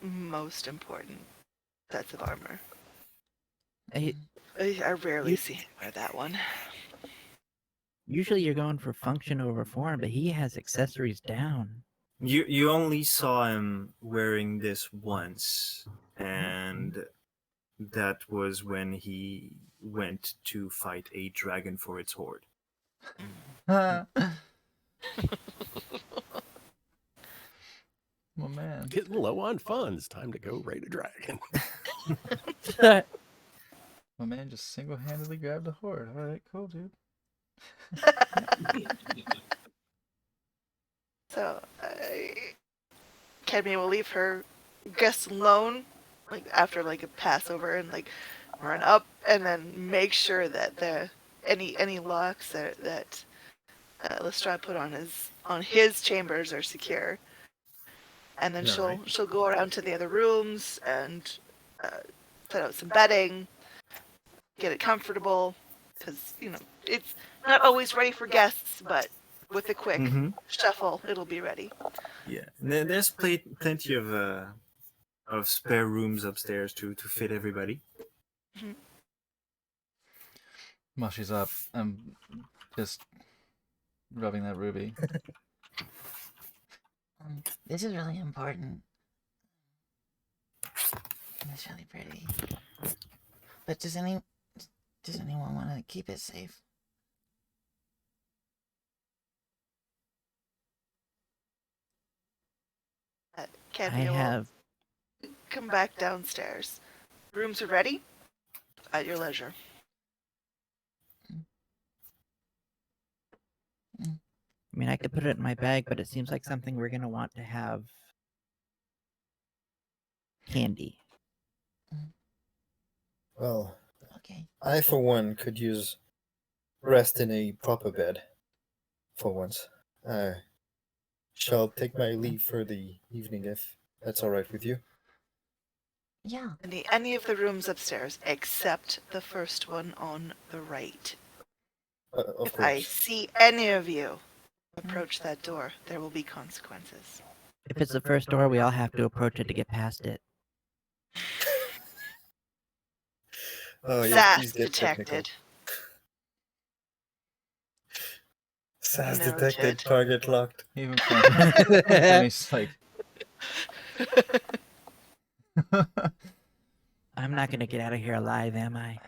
[SPEAKER 4] most important sets of armor.
[SPEAKER 3] I-
[SPEAKER 4] I rarely see him wear that one.
[SPEAKER 3] usually you're going for function over form, but he has accessories down.
[SPEAKER 5] You only saw him wearing this once, and that was when he went to fight a dragon for its hoard.
[SPEAKER 2] Oh man.
[SPEAKER 7] Getting low on funds. Time to go raid a dragon.
[SPEAKER 2] My man just single-handedly grabbed a horde. All right, cool, dude.
[SPEAKER 4] So, Cadmia will leave her guests alone, like after like a Passover, and like run up and then make sure that the any locks that Lestrade put on his chambers are secure. And then
[SPEAKER 5] Yeah,
[SPEAKER 4] she'll go around to the other rooms and set out some bedding, get it comfortable, because it's not always ready for guests, but with a quick shuffle, it'll be ready.
[SPEAKER 5] Yeah, and there's plenty of spare rooms upstairs to fit everybody.
[SPEAKER 2] While she's up, I'm just rubbing that ruby.
[SPEAKER 8] This is really important. And it's really pretty. But does anyone want to keep it safe?
[SPEAKER 3] I
[SPEAKER 4] Cadmia will
[SPEAKER 3] have.
[SPEAKER 4] come back downstairs. Rooms are ready at your leisure.
[SPEAKER 3] I mean, I could put it in my bag, but it seems like something we're gonna want to have handy.
[SPEAKER 9] Well,
[SPEAKER 8] Okay.
[SPEAKER 9] I for one could use rest in a proper bed. For once. I shall take my leave for the evening if that's alright with you.
[SPEAKER 8] Yeah.
[SPEAKER 4] Any of the rooms upstairs except the first one on the right.
[SPEAKER 9] Of
[SPEAKER 4] If I
[SPEAKER 9] course.
[SPEAKER 4] see any of you approach that door, there will be consequences.
[SPEAKER 3] If it's the first door, we all have to approach it to get past it.
[SPEAKER 9] Oh, yeah,
[SPEAKER 4] SAS
[SPEAKER 9] please get technical.
[SPEAKER 4] detected.
[SPEAKER 9] SAS
[SPEAKER 4] Noted.
[SPEAKER 9] detected, target locked.
[SPEAKER 2] Even Clemny's like,
[SPEAKER 3] I'm not gonna get out of here alive, am I?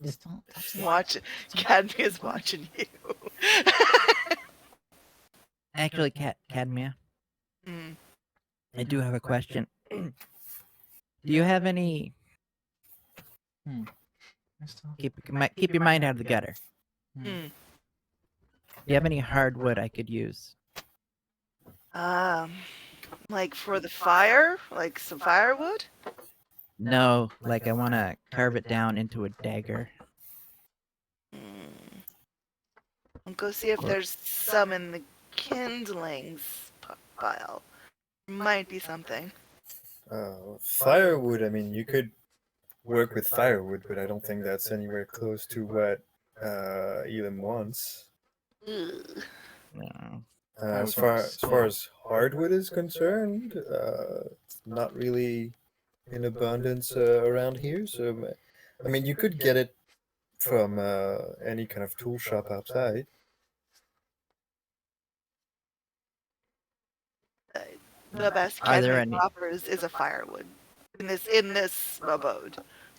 [SPEAKER 8] Just don't touch it.
[SPEAKER 4] Watch, Cadmia's watching you.
[SPEAKER 3] Actually, Cadmia,
[SPEAKER 4] Mm.
[SPEAKER 3] I do have a question. Do you have any?
[SPEAKER 2] I still-
[SPEAKER 3] Keep your mind out of the gutter.
[SPEAKER 4] Mm.
[SPEAKER 3] Do you have any hardwood I could use?
[SPEAKER 4] Like for the fire, like some firewood.
[SPEAKER 3] No, like I want to carve it down into a dagger.
[SPEAKER 4] I'll go see if there's some in the kindlings pile. Might be something.
[SPEAKER 9] Firewood, I mean, you could work with firewood, but I don't think that's anywhere close to what Elam wants.
[SPEAKER 4] Ugh.
[SPEAKER 3] No.
[SPEAKER 9] As far as hardwood is concerned, it's not really in abundance around here. So, I mean, you could get it from any kind of tool shop outside.
[SPEAKER 4] The best
[SPEAKER 3] Are there
[SPEAKER 4] cadmium
[SPEAKER 3] any-
[SPEAKER 4] offers is a firewood. In this abode,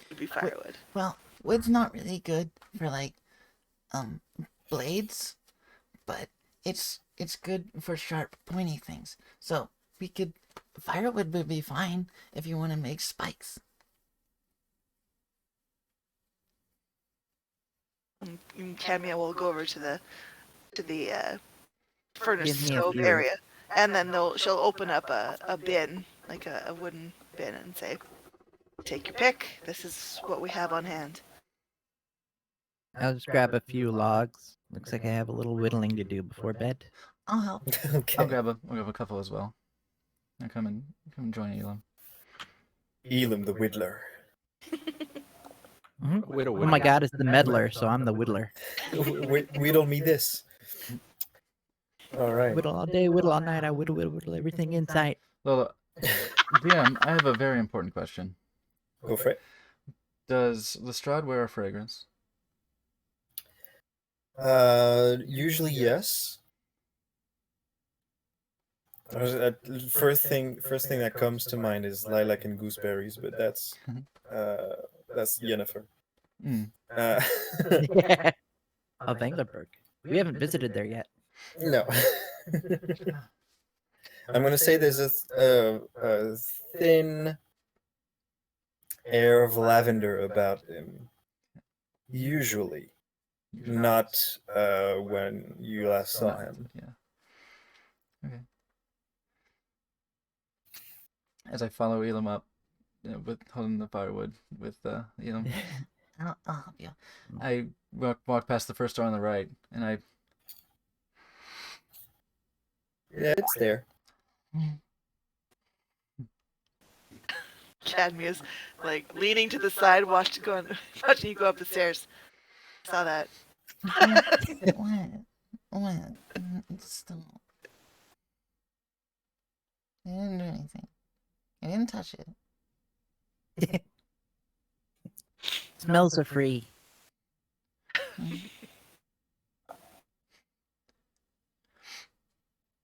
[SPEAKER 4] would be firewood.
[SPEAKER 8] Well, wood's not really good for like blades, but it's good for sharp, pointy things. So we could firewood would be fine if you want to make spikes.
[SPEAKER 4] And Camia will go over to the furnace
[SPEAKER 3] Give me a
[SPEAKER 4] stove
[SPEAKER 3] few.
[SPEAKER 4] area, and then she'll open up a bin, like a wooden bin, and say, "Take your pick. This is what we have on hand."
[SPEAKER 3] I'll just grab a few logs. Looks like I have a little whittling to do before bed.
[SPEAKER 8] I'll help.
[SPEAKER 9] Okay.
[SPEAKER 2] I'll grab a couple as well. And come and join Elam.
[SPEAKER 9] Elam the Whittler.
[SPEAKER 7] Whittle,
[SPEAKER 3] Oh my god, it's the meddler, so I'm the whittler.
[SPEAKER 9] Whittle me this. All right.
[SPEAKER 3] Whittle all day, whittle all night. I whittle everything in sight.
[SPEAKER 2] Lola, DM, I have a very important question.
[SPEAKER 9] Go for it.
[SPEAKER 2] Does Lestrade wear a fragrance?
[SPEAKER 9] Usually yes. First thing that comes to mind is lilac and gooseberries, but that's Yennefer.
[SPEAKER 2] Mm.
[SPEAKER 3] Of Engleberg. We haven't visited there yet.
[SPEAKER 9] No. I'm gonna say there's a thin air of lavender about him. Usually, not when you last saw him.
[SPEAKER 2] Yeah. Okay. As I follow Elam up, with holding the firewood with Elam,
[SPEAKER 8] I'll help you.
[SPEAKER 2] I walk past the first door on the right, and I
[SPEAKER 9] Yeah, it's there.
[SPEAKER 4] Cadmia's like leaning to the side, watching you go up the stairs. Saw that.
[SPEAKER 8] What? Stop. I didn't do anything. I didn't touch it.
[SPEAKER 3] Smells are free.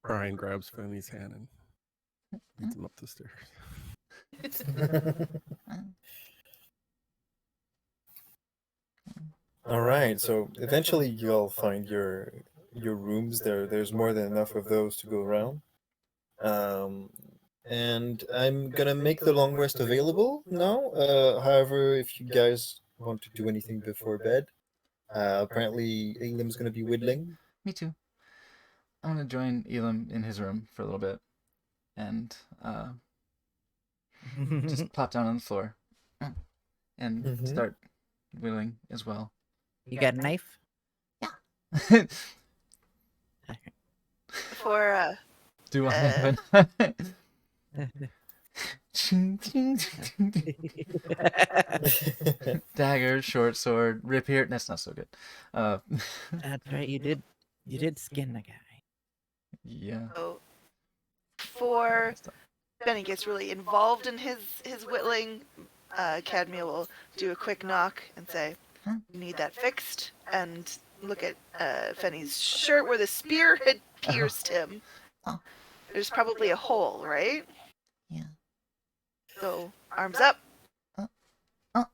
[SPEAKER 7] Brian grabs Fanny's hand and leads him up the stairs.
[SPEAKER 9] All right. So eventually you'll find your rooms. There's more than enough of those to go around. And I'm gonna make the long rest available now. However, if you guys want to do anything before bed, apparently Elam's gonna be whittling.
[SPEAKER 2] Me too. I'm gonna join Elam in his room for a little bit, and just plop down on the floor, and
[SPEAKER 9] Mhm.
[SPEAKER 2] start whittling as well.
[SPEAKER 3] You got a knife?
[SPEAKER 4] For
[SPEAKER 2] Do I have a dagger, short sword, rapier? That's not so good.
[SPEAKER 3] That's right. You did skin the guy.
[SPEAKER 2] Yeah.
[SPEAKER 4] so before Benny gets really involved in his whittling, Cadmia will do a quick knock and say, "You need that fixed," and look at Fenny's shirt where the spear had pierced him.
[SPEAKER 8] Oh.
[SPEAKER 4] There's probably a hole, right?
[SPEAKER 8] Yeah.
[SPEAKER 4] So arms up.
[SPEAKER 8] Oh.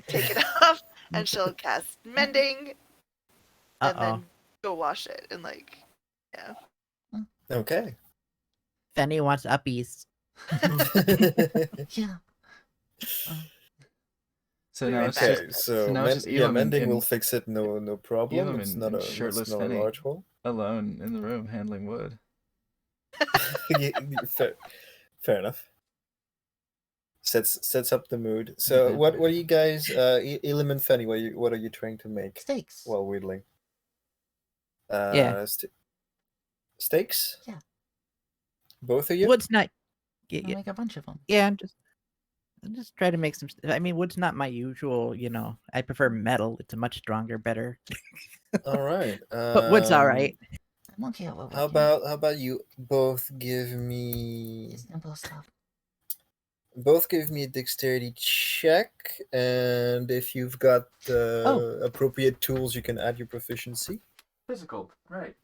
[SPEAKER 4] Take it off, and she'll cast mending, and
[SPEAKER 3] Uh-oh.
[SPEAKER 4] then go wash it, and yeah.
[SPEAKER 9] Okay.
[SPEAKER 3] Fenny wants uppies.
[SPEAKER 8] Yeah.
[SPEAKER 2] So
[SPEAKER 4] Be
[SPEAKER 2] now
[SPEAKER 4] right
[SPEAKER 2] it's
[SPEAKER 4] back.
[SPEAKER 2] just
[SPEAKER 9] Okay. So
[SPEAKER 2] now it's just
[SPEAKER 9] yeah,
[SPEAKER 2] Elam
[SPEAKER 9] mending
[SPEAKER 2] and
[SPEAKER 9] will fix it. No problem.
[SPEAKER 2] Elam
[SPEAKER 9] It's
[SPEAKER 2] and-
[SPEAKER 9] not
[SPEAKER 2] and
[SPEAKER 9] a
[SPEAKER 2] shirtless
[SPEAKER 9] it's not
[SPEAKER 2] Fenny.
[SPEAKER 9] a large hole.
[SPEAKER 2] alone in the room handling wood.
[SPEAKER 9] Fair enough. Sets up the mood. So
[SPEAKER 2] Okay.
[SPEAKER 9] what are you guys, Elam and Fanny? What are you trying to make
[SPEAKER 8] Steaks.
[SPEAKER 9] while whittling?
[SPEAKER 3] Yeah.
[SPEAKER 9] Steaks.
[SPEAKER 8] Yeah.
[SPEAKER 9] Both of you.
[SPEAKER 3] Wood's not.
[SPEAKER 8] I'll
[SPEAKER 3] Yeah,
[SPEAKER 8] make a bunch of them.
[SPEAKER 3] yeah, I'm just. just try to make some. I mean, wood's not my usual. I prefer metal. It's a much stronger, better.
[SPEAKER 9] All right.
[SPEAKER 3] But wood's all right.
[SPEAKER 8] I'm okay with
[SPEAKER 9] How about you both give me
[SPEAKER 8] simple stuff?
[SPEAKER 9] A dexterity check, and if you've got appropriate tools, you can add your proficiency.
[SPEAKER 2] Physical, right?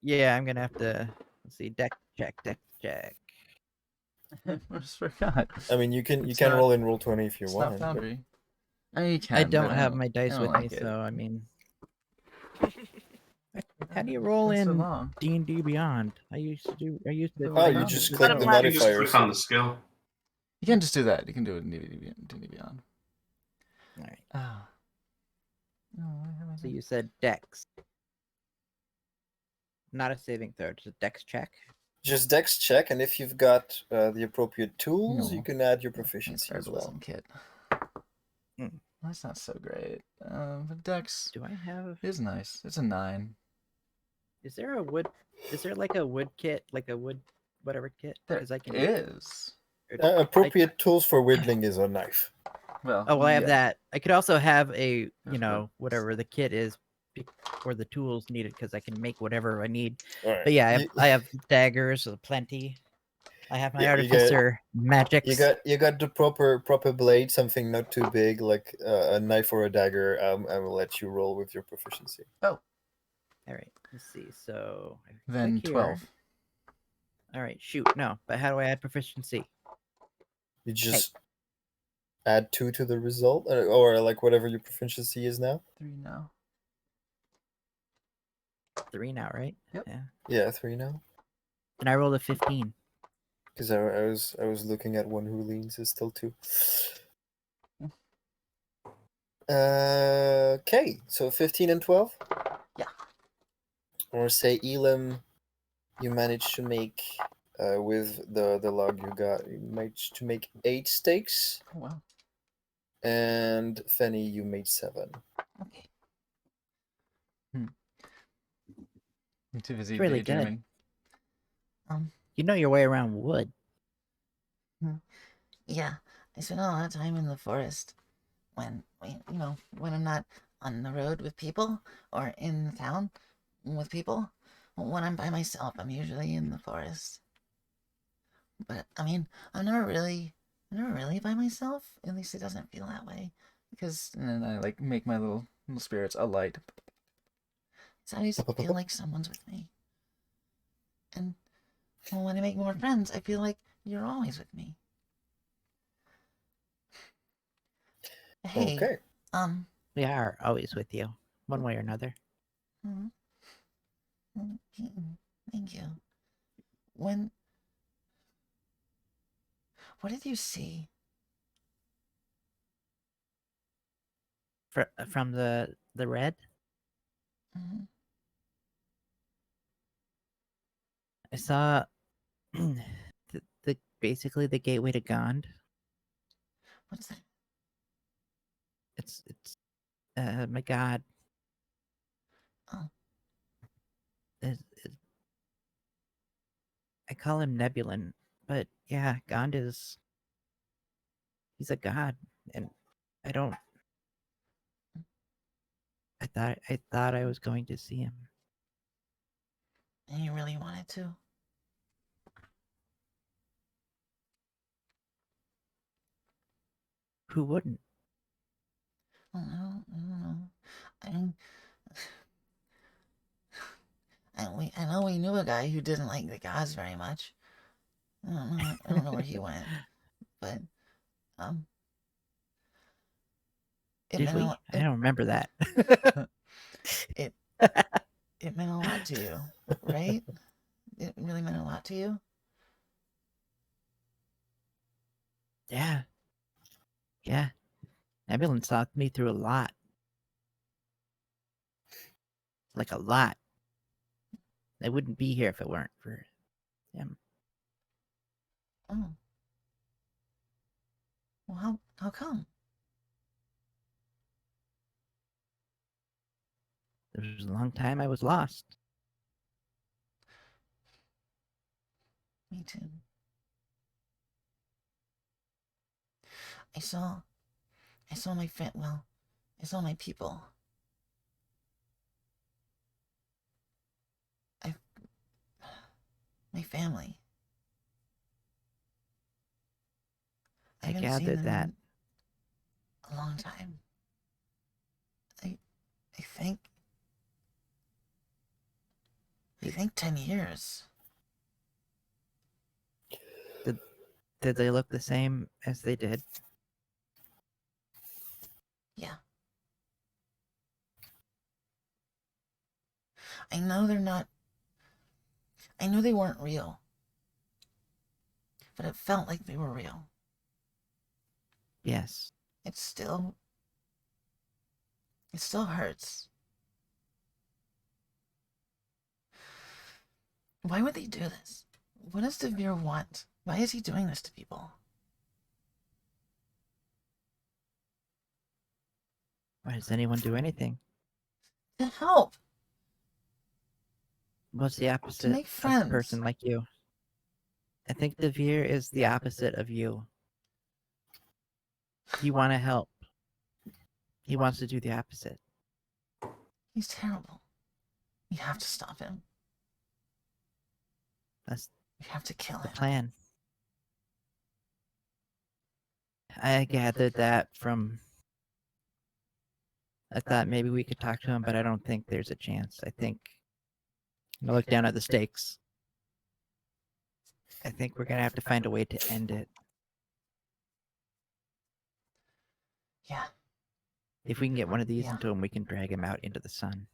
[SPEAKER 3] Yeah, I'm gonna have to. Let's see. Deck check.
[SPEAKER 2] I just forgot.
[SPEAKER 9] I mean, you can
[SPEAKER 2] It's
[SPEAKER 9] roll
[SPEAKER 2] not-
[SPEAKER 9] in roll 20 if you
[SPEAKER 2] It's
[SPEAKER 9] want.
[SPEAKER 2] not
[SPEAKER 9] but-
[SPEAKER 2] Foundry. I mean, you can.
[SPEAKER 3] I
[SPEAKER 2] but
[SPEAKER 3] don't have my dice
[SPEAKER 2] I don't
[SPEAKER 3] with
[SPEAKER 2] like
[SPEAKER 3] me,
[SPEAKER 2] it.
[SPEAKER 3] so I mean. How do you roll
[SPEAKER 2] It's so
[SPEAKER 3] in
[SPEAKER 2] long.
[SPEAKER 3] D&D Beyond? I used to.
[SPEAKER 9] Oh, you
[SPEAKER 2] Foundry.
[SPEAKER 9] just
[SPEAKER 4] Let
[SPEAKER 9] click
[SPEAKER 4] him
[SPEAKER 9] the
[SPEAKER 4] laugh.
[SPEAKER 6] You just
[SPEAKER 9] modifiers.
[SPEAKER 6] click on the skill.
[SPEAKER 2] You can just do that. You can do it in D&D Beyond.
[SPEAKER 3] All right.
[SPEAKER 2] Ah. No, I haven't.
[SPEAKER 3] So you said Dex. Not a saving throw, just a Dex check.
[SPEAKER 9] Just dex check, and if you've got the appropriate tools,
[SPEAKER 2] No.
[SPEAKER 9] you can add your
[SPEAKER 2] Thanks,
[SPEAKER 9] proficiency as well.
[SPEAKER 2] herbalism kit.
[SPEAKER 3] Mm.
[SPEAKER 2] That's not so great. But Dex
[SPEAKER 3] Do I have?
[SPEAKER 2] is nice. It's a 9.
[SPEAKER 3] Is there a wood? Is there like a wood kit, like a wood whatever kit?
[SPEAKER 2] There
[SPEAKER 3] 'Cause I can.
[SPEAKER 2] is.
[SPEAKER 3] or-
[SPEAKER 9] Appropriate tools for whittling is a knife.
[SPEAKER 2] Well.
[SPEAKER 3] Oh well, I have
[SPEAKER 2] yeah.
[SPEAKER 3] that. I could also have a
[SPEAKER 2] That's
[SPEAKER 3] whatever the kit is, or the tools needed because I can make whatever I need.
[SPEAKER 9] All right.
[SPEAKER 3] But yeah,
[SPEAKER 9] You-
[SPEAKER 3] I have daggers, plenty. I have my
[SPEAKER 9] Yeah, you got-
[SPEAKER 3] artificer magics.
[SPEAKER 9] You got the proper blade, something not too big, like a knife or a dagger. I will let you roll with your proficiency.
[SPEAKER 3] All right, let's see. So I
[SPEAKER 2] Then
[SPEAKER 3] click here.
[SPEAKER 2] 12.
[SPEAKER 3] All right, shoot. No, but how do I add proficiency?
[SPEAKER 9] You just add 2 to the result, or like whatever your proficiency is now.
[SPEAKER 2] 3 now.
[SPEAKER 3] 3 now, right?
[SPEAKER 2] Yep.
[SPEAKER 3] Yeah.
[SPEAKER 9] Yeah, 3 now.
[SPEAKER 3] And I rolled a 15.
[SPEAKER 9] Because I was looking at one who leans is still 2. Okay, so 15 and 12.
[SPEAKER 8] Yeah.
[SPEAKER 9] Or say Elam, you managed to make with the log you got, you managed to make 8 stakes,
[SPEAKER 2] Oh, wow.
[SPEAKER 9] and Fenny, you made 7.
[SPEAKER 8] Okay.
[SPEAKER 2] I'm too busy
[SPEAKER 3] It's really good.
[SPEAKER 2] daydreaming.
[SPEAKER 3] You know your way around wood.
[SPEAKER 8] Yeah, I spend a lot of time in the forest when I'm not on the road with people or in the town with people. When I'm by myself, I'm usually in the forest. But I mean, I'm never really by myself. At least it doesn't feel that way. Because
[SPEAKER 2] And then I like make my little spirits alight.
[SPEAKER 8] I always feel like someone's with me. And well, when I make more friends, I feel like you're always with me. Hey,
[SPEAKER 9] Okay.
[SPEAKER 3] We are always with you, one way or another.
[SPEAKER 8] Thank you. What did you see?
[SPEAKER 3] From the red,
[SPEAKER 8] Mhm.
[SPEAKER 3] I saw the basically the gateway to Gond.
[SPEAKER 8] What's that?
[SPEAKER 3] It's my god.
[SPEAKER 8] Oh.
[SPEAKER 3] I call him Nebulin, but yeah, Gond he's a god, and I don't. I thought I was going to see him.
[SPEAKER 8] And you really wanted to?
[SPEAKER 3] Who wouldn't?
[SPEAKER 8] Oh, I don't know. I know we knew a guy who didn't like the gods very much. I don't know where he went, but it
[SPEAKER 3] Did
[SPEAKER 8] meant
[SPEAKER 3] we?
[SPEAKER 8] a lot.
[SPEAKER 3] I don't remember that.
[SPEAKER 8] It meant a lot to you, right? It really meant a lot to you.
[SPEAKER 3] Yeah. Yeah. Nebulin talked me through a lot. Like a lot. I wouldn't be here if it weren't for him.
[SPEAKER 8] Oh. Well, how come?
[SPEAKER 3] There was a long time I was lost.
[SPEAKER 8] Me too. I saw my friend. Well, I saw my people. My family. I
[SPEAKER 3] I
[SPEAKER 8] haven't seen
[SPEAKER 3] gathered
[SPEAKER 8] them
[SPEAKER 3] that.
[SPEAKER 8] in a long time. I think 10 years.
[SPEAKER 3] Did they look the same as they did?
[SPEAKER 8] Yeah. I know they're not. I know they weren't real. But it felt like they were real.
[SPEAKER 3] Yes.
[SPEAKER 8] It still hurts. Why would they do this? What does Devere want? Why is he doing this to people?
[SPEAKER 3] Why does anyone do anything?
[SPEAKER 8] To help.
[SPEAKER 3] What's the opposite
[SPEAKER 8] make
[SPEAKER 3] of a
[SPEAKER 8] friends.
[SPEAKER 3] person like you? I think Devere is the opposite of you. You want to help. He wants to do the opposite.
[SPEAKER 8] He's terrible. We have to stop him.
[SPEAKER 3] That's
[SPEAKER 8] We have to kill
[SPEAKER 3] the
[SPEAKER 8] him.
[SPEAKER 3] plan. I gathered that from... I thought maybe we could talk to him, but I don't think there's a chance. I think... I look down at the stakes. I think we're going to have to find a way to end it.
[SPEAKER 8] Yeah.
[SPEAKER 3] If we can get one of these
[SPEAKER 8] Yeah.
[SPEAKER 3] into him, we can drag him out into the sun.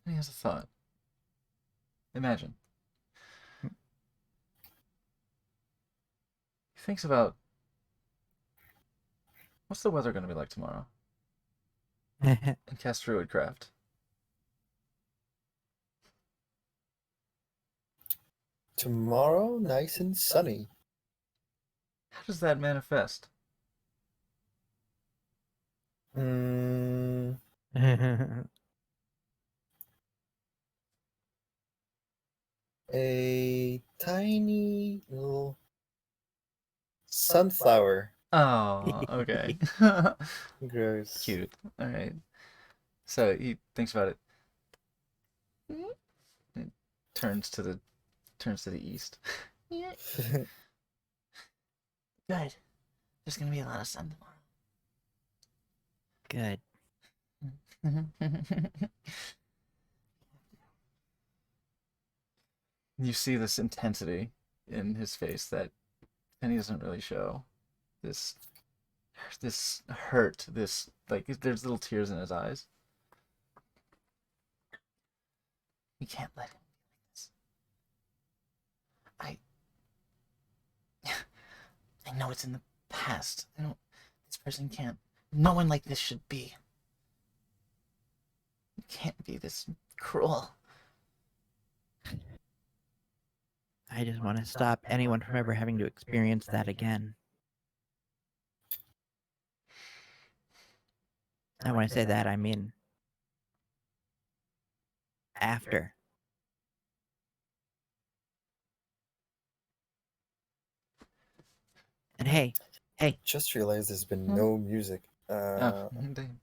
[SPEAKER 2] He has a thought. Imagine. He thinks about what's the weather going to be like tomorrow in Cast Druidcraft.
[SPEAKER 9] Tomorrow, nice and sunny.
[SPEAKER 2] How does that manifest?
[SPEAKER 9] A tiny little sunflower
[SPEAKER 2] Oh, okay.
[SPEAKER 9] grows.
[SPEAKER 2] Cute. All right. So he thinks about it. It turns to the east.
[SPEAKER 8] Good. There's gonna be a lot of sun
[SPEAKER 3] Good.
[SPEAKER 8] tomorrow.
[SPEAKER 2] You see this intensity in his face that Penny doesn't really show. This hurt. This like there's little tears in his eyes.
[SPEAKER 8] We can't let him be like this. I know it's in the past. This person can't. No one like this should be. It can't be this cruel.
[SPEAKER 3] I just want to stop anyone from ever having to experience that again. And when I say that, I mean after. And hey,
[SPEAKER 9] Just realized there's been
[SPEAKER 8] Hmm?
[SPEAKER 9] no music.
[SPEAKER 2] Oh, damn.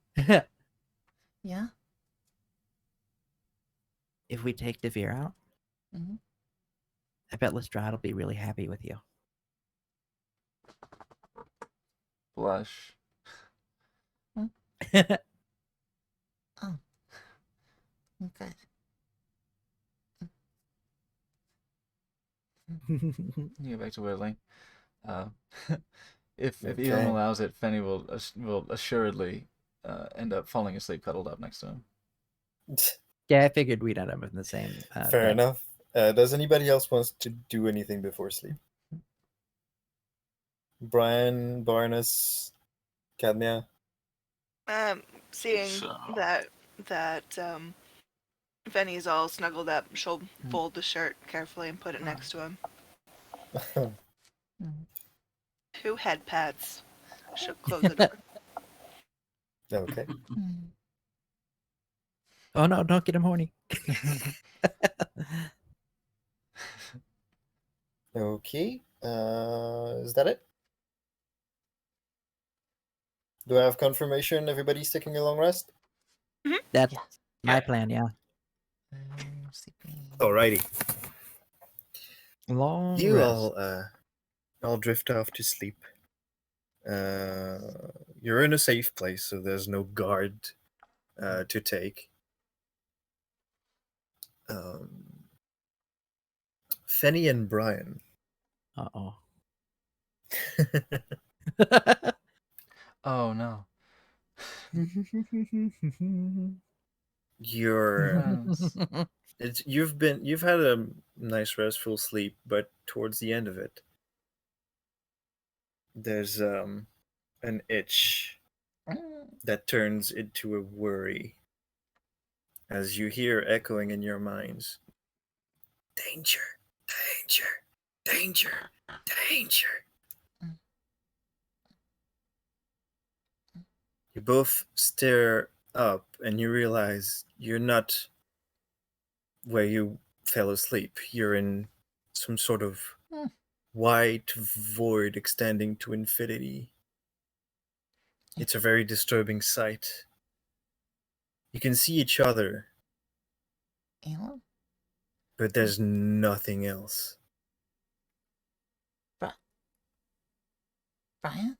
[SPEAKER 8] Yeah?
[SPEAKER 3] if we take Devere out,
[SPEAKER 8] Mhm.
[SPEAKER 3] I bet Lestrade will be really happy with you.
[SPEAKER 2] Blush.
[SPEAKER 8] Good.
[SPEAKER 2] You go back to whittling. If
[SPEAKER 9] Okay.
[SPEAKER 2] Elam allows it, Fenny will assuredly end up falling asleep cuddled up next to him.
[SPEAKER 3] Yeah, I figured we'd end up in the same.
[SPEAKER 9] Fair
[SPEAKER 3] thing.
[SPEAKER 9] enough. Does anybody else want to do anything before sleep? Brian, Barnes, Cadmia?
[SPEAKER 4] Seeing
[SPEAKER 6] So-
[SPEAKER 4] that Venny's all snuggled up, she'll fold the shirt carefully and put it next to him. 2 head pads. She'll close the door.
[SPEAKER 9] Okay.
[SPEAKER 8] Mm.
[SPEAKER 3] Oh no, don't get him horny.
[SPEAKER 9] Okay. Is that it? Do I have confirmation everybody's taking a long rest?
[SPEAKER 3] That's
[SPEAKER 8] Yes.
[SPEAKER 3] my
[SPEAKER 6] Yeah.
[SPEAKER 3] plan, yeah.
[SPEAKER 8] Sleeping.
[SPEAKER 9] Alrighty.
[SPEAKER 3] Long
[SPEAKER 9] You
[SPEAKER 3] rest.
[SPEAKER 9] all drift off to sleep. You're in a safe place, so there's no guard to take. Fenny and Brian.
[SPEAKER 3] Uh-oh.
[SPEAKER 2] Oh no.
[SPEAKER 9] You're
[SPEAKER 2] Yes.
[SPEAKER 9] you've had a nice restful sleep, but towards the end of it, there's an itch that turns into a worry as you hear echoing in your minds, danger, danger, danger, danger. You both stare up and you realize you're not where you fell asleep. You're in some sort of white void extending to infinity. It's a very disturbing sight. You can see each other,
[SPEAKER 8] Elon?
[SPEAKER 9] but there's nothing else.
[SPEAKER 8] Brian?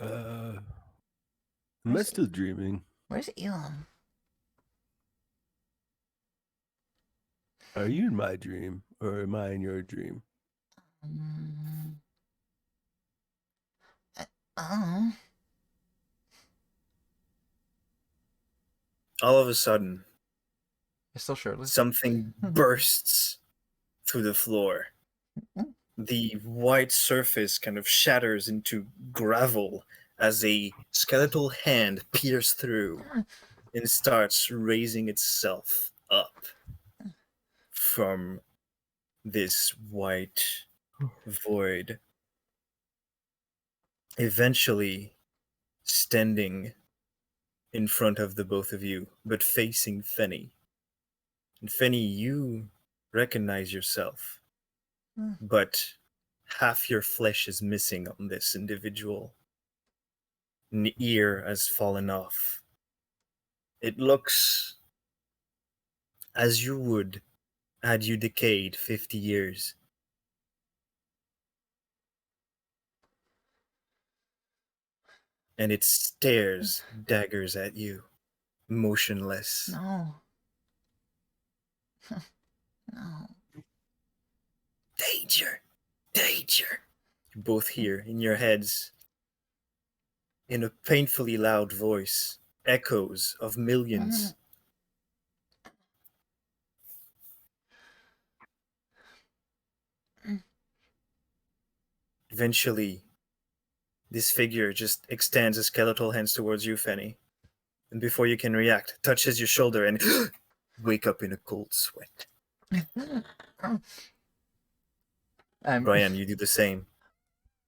[SPEAKER 7] Am I still dreaming?
[SPEAKER 8] Where's Elon?
[SPEAKER 7] Are you in my dream, or am I in your dream?
[SPEAKER 8] Oh.
[SPEAKER 9] All of a sudden,
[SPEAKER 2] You're still shirtless.
[SPEAKER 9] something bursts through the floor. The white surface kind of shatters into gravel as a skeletal hand peers through and starts raising itself up from this white void. Eventually, standing in front of the both of you, but facing Fenny. And Fenny, you recognize yourself, but half your flesh is missing on this individual. An ear has fallen off. It looks as you would had you decayed 50 years. And it stares daggers at you, motionless.
[SPEAKER 8] No. No.
[SPEAKER 9] Danger! Danger! You both hear in your heads, in a painfully loud voice, echoes of millions. Eventually, this figure just extends his skeletal hands towards you, Fenny. And before you can react, touches your shoulder and wake up in a cold sweat. Brian, you do the same.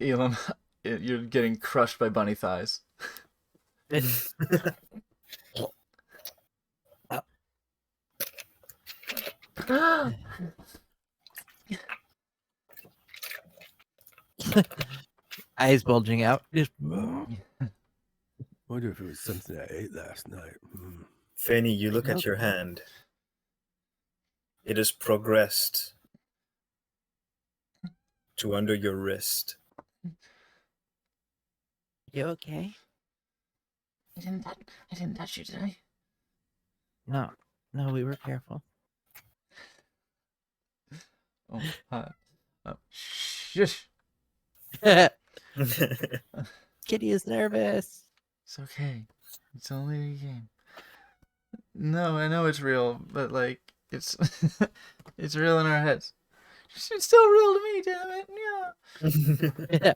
[SPEAKER 2] Elon, you're getting crushed by bunny thighs.
[SPEAKER 3] Eyes bulging out. Just
[SPEAKER 7] Wonder if it was something I ate last night.
[SPEAKER 9] Fanny, you look at your hand. It has progressed to under your wrist.
[SPEAKER 3] You okay?
[SPEAKER 8] I didn't touch you, did I?
[SPEAKER 3] No, we were careful.
[SPEAKER 2] Shush.
[SPEAKER 3] Kitty is nervous.
[SPEAKER 2] It's okay. It's only a game. No, I know it's real, but like it's it's real in our heads. It's still real to me, damn it. Yeah.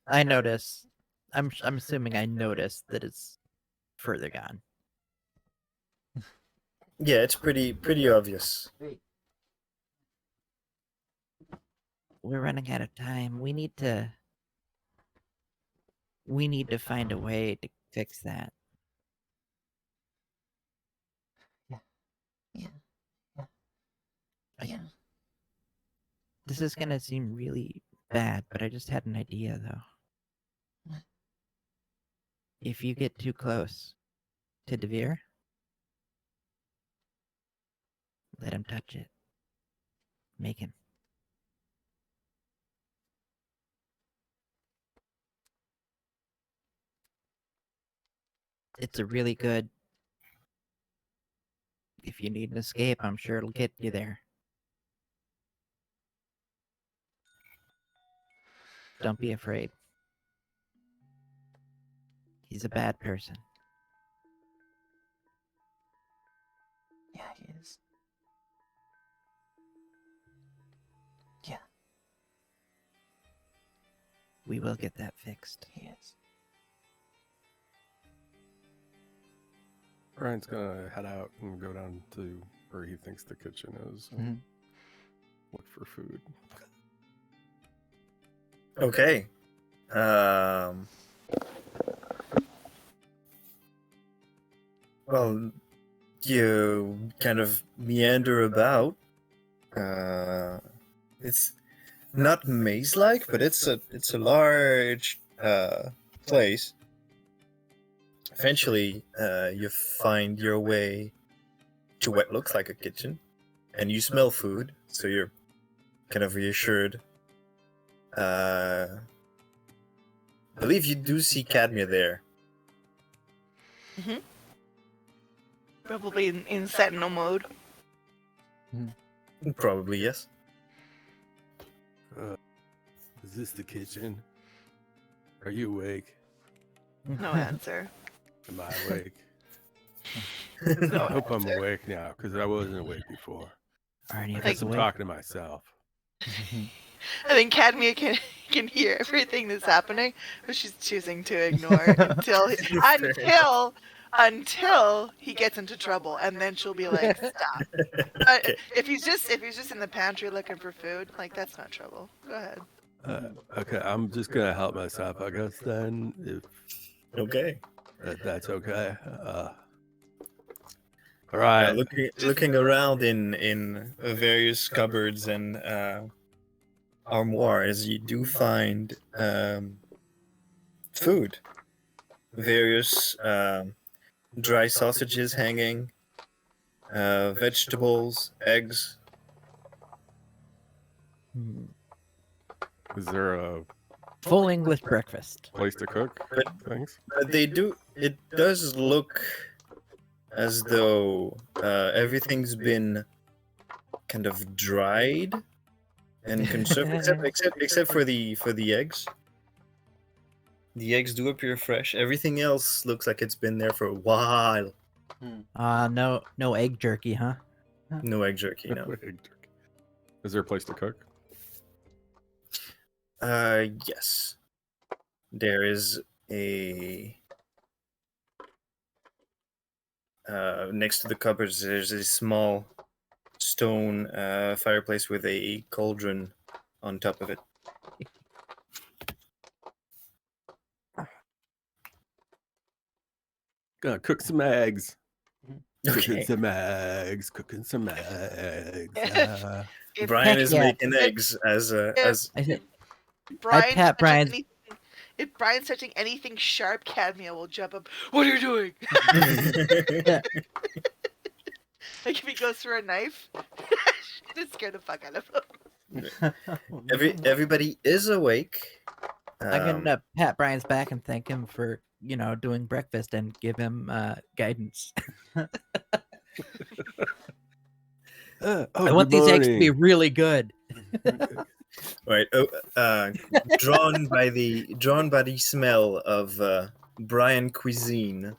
[SPEAKER 3] I notice. I'm assuming I noticed that it's further gone.
[SPEAKER 9] Yeah, it's pretty obvious.
[SPEAKER 3] We're running out of time. We need to we need to find a way to fix that.
[SPEAKER 8] Yeah.
[SPEAKER 3] This is gonna seem really bad, but I just had an idea though.
[SPEAKER 8] What?
[SPEAKER 3] If you get too close to Devere, let him touch it. Make him. It's a really good. If you need an escape, I'm sure it'll get you there. Don't be afraid. He's a bad person.
[SPEAKER 8] Yeah, he is. Yeah,
[SPEAKER 3] We will get that fixed.
[SPEAKER 8] he is.
[SPEAKER 7] Brian's gonna head out and go down to where he thinks the kitchen is and
[SPEAKER 2] Mhm.
[SPEAKER 7] look for food.
[SPEAKER 5] Okay. Well, you kind of meander about. It's not maze-like, but it's a large place. Eventually, you find your way to what looks like a kitchen, and you smell food, so you're kind of reassured. I believe you do see Cadmia there.
[SPEAKER 4] Probably in sentinel mode.
[SPEAKER 5] Probably, yes.
[SPEAKER 7] Is this the kitchen? Are you awake?
[SPEAKER 4] No answer.
[SPEAKER 7] Am I awake?
[SPEAKER 4] No
[SPEAKER 7] I hope I'm
[SPEAKER 4] answer.
[SPEAKER 7] awake now, because I wasn't awake before.
[SPEAKER 3] Are any
[SPEAKER 7] I
[SPEAKER 3] of
[SPEAKER 7] guess
[SPEAKER 3] us
[SPEAKER 7] I'm
[SPEAKER 3] awake?
[SPEAKER 7] talking to myself.
[SPEAKER 4] I think Cadmia can hear everything that's happening, but she's choosing to ignore it until he gets into trouble, and then she'll be like, "Stop." But
[SPEAKER 5] Okay.
[SPEAKER 4] if he's just in the pantry looking for food, like that's not trouble. Go ahead.
[SPEAKER 7] Okay, I'm just gonna help myself, I guess. Then, if
[SPEAKER 5] Okay.
[SPEAKER 7] that's okay. All right.
[SPEAKER 5] Looking around in various cupboards and armoires, you do find food. Various dry sausages hanging, vegetables, eggs.
[SPEAKER 7] Is there a
[SPEAKER 3] Full English breakfast.
[SPEAKER 7] place to cook things?
[SPEAKER 5] It does look as though everything's been kind of dried and conserved, except for the eggs. The eggs do appear fresh. Everything else looks like it's been there for a while.
[SPEAKER 3] No egg jerky, huh?
[SPEAKER 5] No egg jerky, no.
[SPEAKER 7] Is there a place to cook?
[SPEAKER 5] Yes. There is a next to the cupboards. There's a small stone fireplace with a cauldron on top of it.
[SPEAKER 7] Gonna cook some eggs. Cooking
[SPEAKER 5] Okay.
[SPEAKER 7] some eggs. Cooking some eggs.
[SPEAKER 4] If,
[SPEAKER 5] Brian
[SPEAKER 3] Heck
[SPEAKER 5] is
[SPEAKER 3] yeah.
[SPEAKER 5] making eggs as
[SPEAKER 3] I said,
[SPEAKER 4] Brian's
[SPEAKER 3] pat
[SPEAKER 4] touching
[SPEAKER 3] Brian's-
[SPEAKER 4] anything, if Brian's touching anything sharp, Cadmia will jump up. What are you doing? Like if he goes for a knife, it scare the fuck out of him.
[SPEAKER 5] Everybody is awake.
[SPEAKER 3] I can pat Brian's back and thank him for doing breakfast and give him guidance. I want these eggs to be really good.
[SPEAKER 5] Right. Drawn by the smell of Brian cuisine,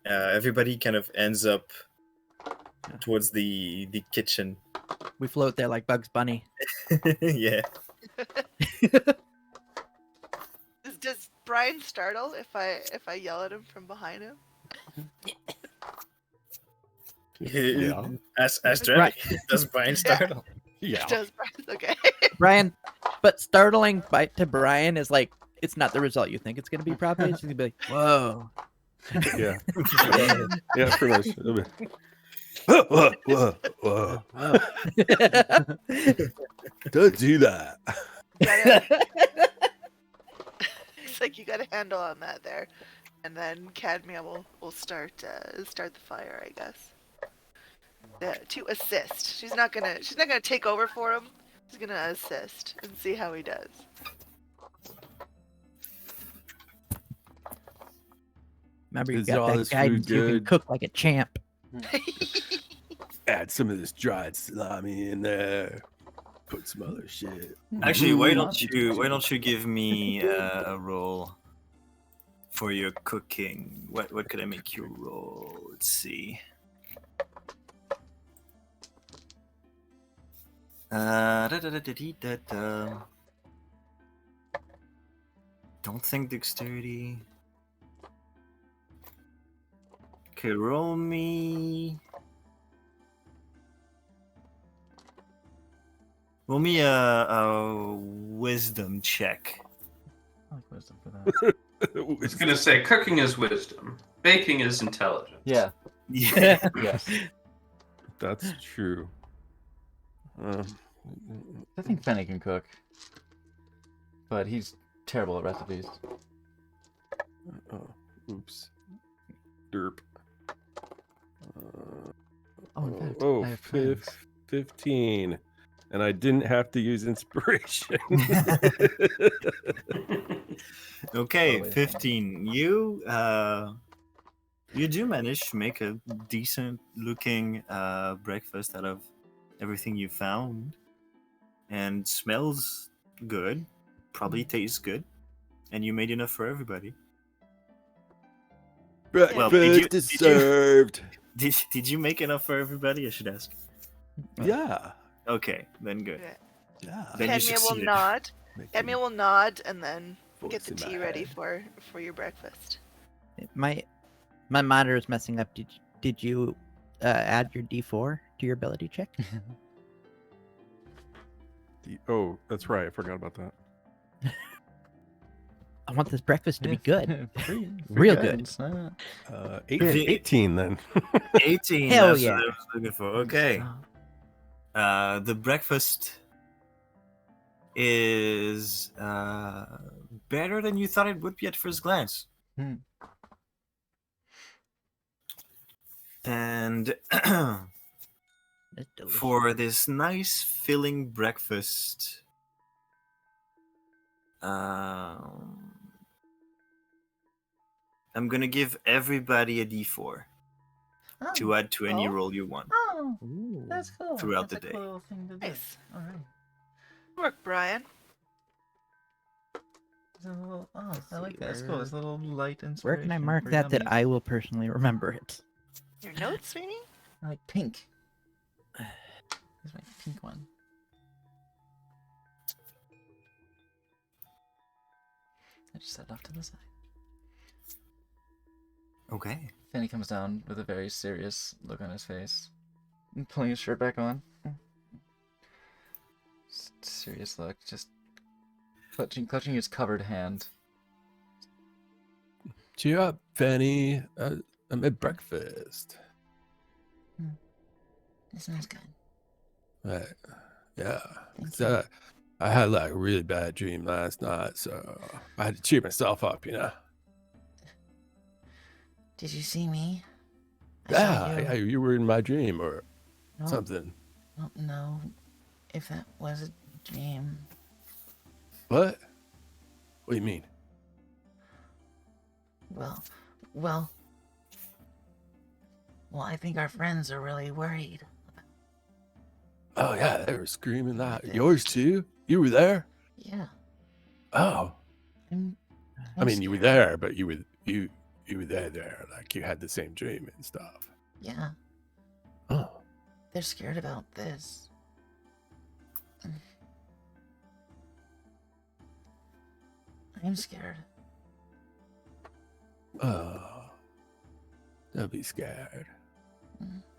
[SPEAKER 5] everybody kind of ends up towards the kitchen.
[SPEAKER 3] We float there like Bugs Bunny.
[SPEAKER 5] Yeah.
[SPEAKER 4] Does Brian startle if I yell at him from behind him?
[SPEAKER 7] Yeah.
[SPEAKER 5] Ask Drake.
[SPEAKER 3] Right.
[SPEAKER 5] Does Brian startle?
[SPEAKER 7] Yeah.
[SPEAKER 4] Does Brian? Okay.
[SPEAKER 3] Brian, but startling to Brian is like it's not the result you think it's gonna be. Probably it's gonna be like, whoa.
[SPEAKER 7] Yeah. Yeah, pretty much. It'll be, whoa, whoa, whoa. Don't do that.
[SPEAKER 4] It's like you got a handle on that there, and then Cadmia will start the fire, I guess. To assist. She's not gonna take over for him. She's gonna assist and see how he does.
[SPEAKER 3] Remember, you
[SPEAKER 7] Is
[SPEAKER 3] got
[SPEAKER 7] all
[SPEAKER 3] that
[SPEAKER 7] this food
[SPEAKER 3] guidance. You can
[SPEAKER 7] good?
[SPEAKER 3] cook like a champ.
[SPEAKER 7] Add some of this dried salami in there. Put some other shit.
[SPEAKER 5] Actually, why don't
[SPEAKER 2] Mm.
[SPEAKER 5] you give me a roll for your cooking? What could I make you roll? Let's see. Da-da-da-da-dee-da-da. Don't think dexterity. Okay, roll me. Roll me a wisdom check.
[SPEAKER 2] I like wisdom for that.
[SPEAKER 6] I was gonna say cooking is wisdom, baking is intelligence.
[SPEAKER 2] Yeah.
[SPEAKER 5] Yeah.
[SPEAKER 2] Yes.
[SPEAKER 7] That's true.
[SPEAKER 2] I think Fenny can cook, but he's terrible at recipes.
[SPEAKER 7] Oh, oops. Derp.
[SPEAKER 2] Oh, in fact,
[SPEAKER 7] oh,
[SPEAKER 2] I have plans.
[SPEAKER 7] 15. And I didn't have to use inspiration.
[SPEAKER 5] Okay,
[SPEAKER 2] Totally.
[SPEAKER 5] 15. You do manage to make a decent looking breakfast out of everything you found, and smells good, probably tastes good, and you made enough for everybody.
[SPEAKER 7] Breakfast
[SPEAKER 5] Well, did
[SPEAKER 7] is
[SPEAKER 5] you-
[SPEAKER 7] served.
[SPEAKER 5] Did you make enough for everybody? I should ask.
[SPEAKER 7] Yeah.
[SPEAKER 5] Okay, then good.
[SPEAKER 4] Okay.
[SPEAKER 7] Yeah.
[SPEAKER 5] Then you
[SPEAKER 4] Cadmia will
[SPEAKER 5] succeeded.
[SPEAKER 4] nod.
[SPEAKER 7] Making
[SPEAKER 4] Cadmia will nod and then
[SPEAKER 7] voice
[SPEAKER 4] get the
[SPEAKER 7] in my
[SPEAKER 4] tea ready
[SPEAKER 7] head.
[SPEAKER 4] for your breakfast.
[SPEAKER 3] My monitor is messing up. Did you add your D4 to your ability check?
[SPEAKER 7] Oh, that's right. I forgot about that.
[SPEAKER 3] I want this breakfast to be good.
[SPEAKER 2] Free
[SPEAKER 3] Real good.
[SPEAKER 2] guidance, why not?
[SPEAKER 7] 18 then.
[SPEAKER 5] 18.
[SPEAKER 3] Hell
[SPEAKER 5] That's
[SPEAKER 3] yeah.
[SPEAKER 5] what I was looking for. Okay. The breakfast is better than you thought it would be at first glance.
[SPEAKER 2] Hmm.
[SPEAKER 5] And
[SPEAKER 3] That's delicious.
[SPEAKER 5] for this nice filling breakfast, I'm gonna give everybody a D4 to add to any
[SPEAKER 8] Oh.
[SPEAKER 5] roll you want.
[SPEAKER 8] Oh,
[SPEAKER 3] Ooh.
[SPEAKER 8] that's cool.
[SPEAKER 5] Throughout
[SPEAKER 8] That's
[SPEAKER 5] the
[SPEAKER 8] a
[SPEAKER 5] day.
[SPEAKER 8] cool thing to do.
[SPEAKER 4] Nice.
[SPEAKER 8] All right.
[SPEAKER 4] Work, Brian.
[SPEAKER 2] There's a little, oh, I like that. That's cool. There's a little light
[SPEAKER 3] Where
[SPEAKER 2] inspiration.
[SPEAKER 3] can I mark
[SPEAKER 2] for
[SPEAKER 3] that
[SPEAKER 2] yummy.
[SPEAKER 3] I will personally remember it?
[SPEAKER 4] Your notes, Sweeney?
[SPEAKER 2] I like pink. Here's my pink one. I just set it off to the side.
[SPEAKER 5] Okay.
[SPEAKER 2] Fanny comes down with a very serious look on his face, and pulling his shirt back on. Serious look, just clutching his covered hand.
[SPEAKER 7] Cheer up, Fanny. I made breakfast.
[SPEAKER 8] That sounds good.
[SPEAKER 7] Right. Yeah.
[SPEAKER 8] Thank
[SPEAKER 7] 'Cause, I had like a really bad dream last night, so I had to cheer myself up, you know.
[SPEAKER 8] Did you see me? I saw
[SPEAKER 7] Yeah,
[SPEAKER 8] you.
[SPEAKER 7] yeah, you were in my dream or
[SPEAKER 8] No,
[SPEAKER 7] something.
[SPEAKER 8] don't know if that was a dream.
[SPEAKER 7] What? What do you mean?
[SPEAKER 8] Well, I think our friends are really worried.
[SPEAKER 7] Oh yeah, they were screaming that.
[SPEAKER 8] They-
[SPEAKER 7] Yours too? You were there?
[SPEAKER 8] Yeah.
[SPEAKER 7] Oh,
[SPEAKER 8] I'm
[SPEAKER 7] I mean, you were
[SPEAKER 8] scared.
[SPEAKER 7] there, but you were there, like you had the same dream and stuff.
[SPEAKER 8] Yeah,
[SPEAKER 7] Oh,
[SPEAKER 8] they're scared about this. I'm scared.
[SPEAKER 7] don't be scared.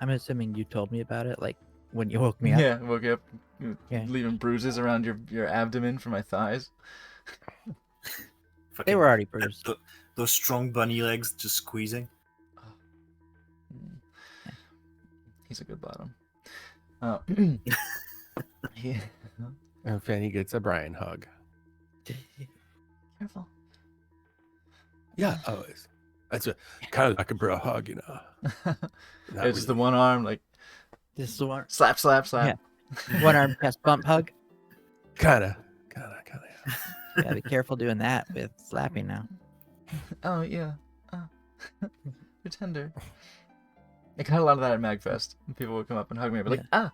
[SPEAKER 3] I'm assuming you told me about it, like when you woke me up.
[SPEAKER 2] Yeah, woke up,
[SPEAKER 3] Yeah.
[SPEAKER 2] leaving bruises around your abdomen from my thighs.
[SPEAKER 3] They
[SPEAKER 5] Fucking-
[SPEAKER 3] were already bruised.
[SPEAKER 5] those strong bunny legs just squeezing.
[SPEAKER 2] Mm. He's a good bottom. He,
[SPEAKER 7] And Fanny gets a Brian hug.
[SPEAKER 8] Careful.
[SPEAKER 7] Yeah, always. That's kind of like a bro hug, you know. Not
[SPEAKER 2] it's the
[SPEAKER 7] really.
[SPEAKER 2] one arm, like
[SPEAKER 3] This is the one.
[SPEAKER 2] slap, slap, slap.
[SPEAKER 3] One arm chest bump hug.
[SPEAKER 7] Kinda.
[SPEAKER 3] You gotta be careful doing that with slapping now.
[SPEAKER 2] Oh yeah. You're tender. I got a lot of that at Magfest. People would come up and hug me, but like, oh,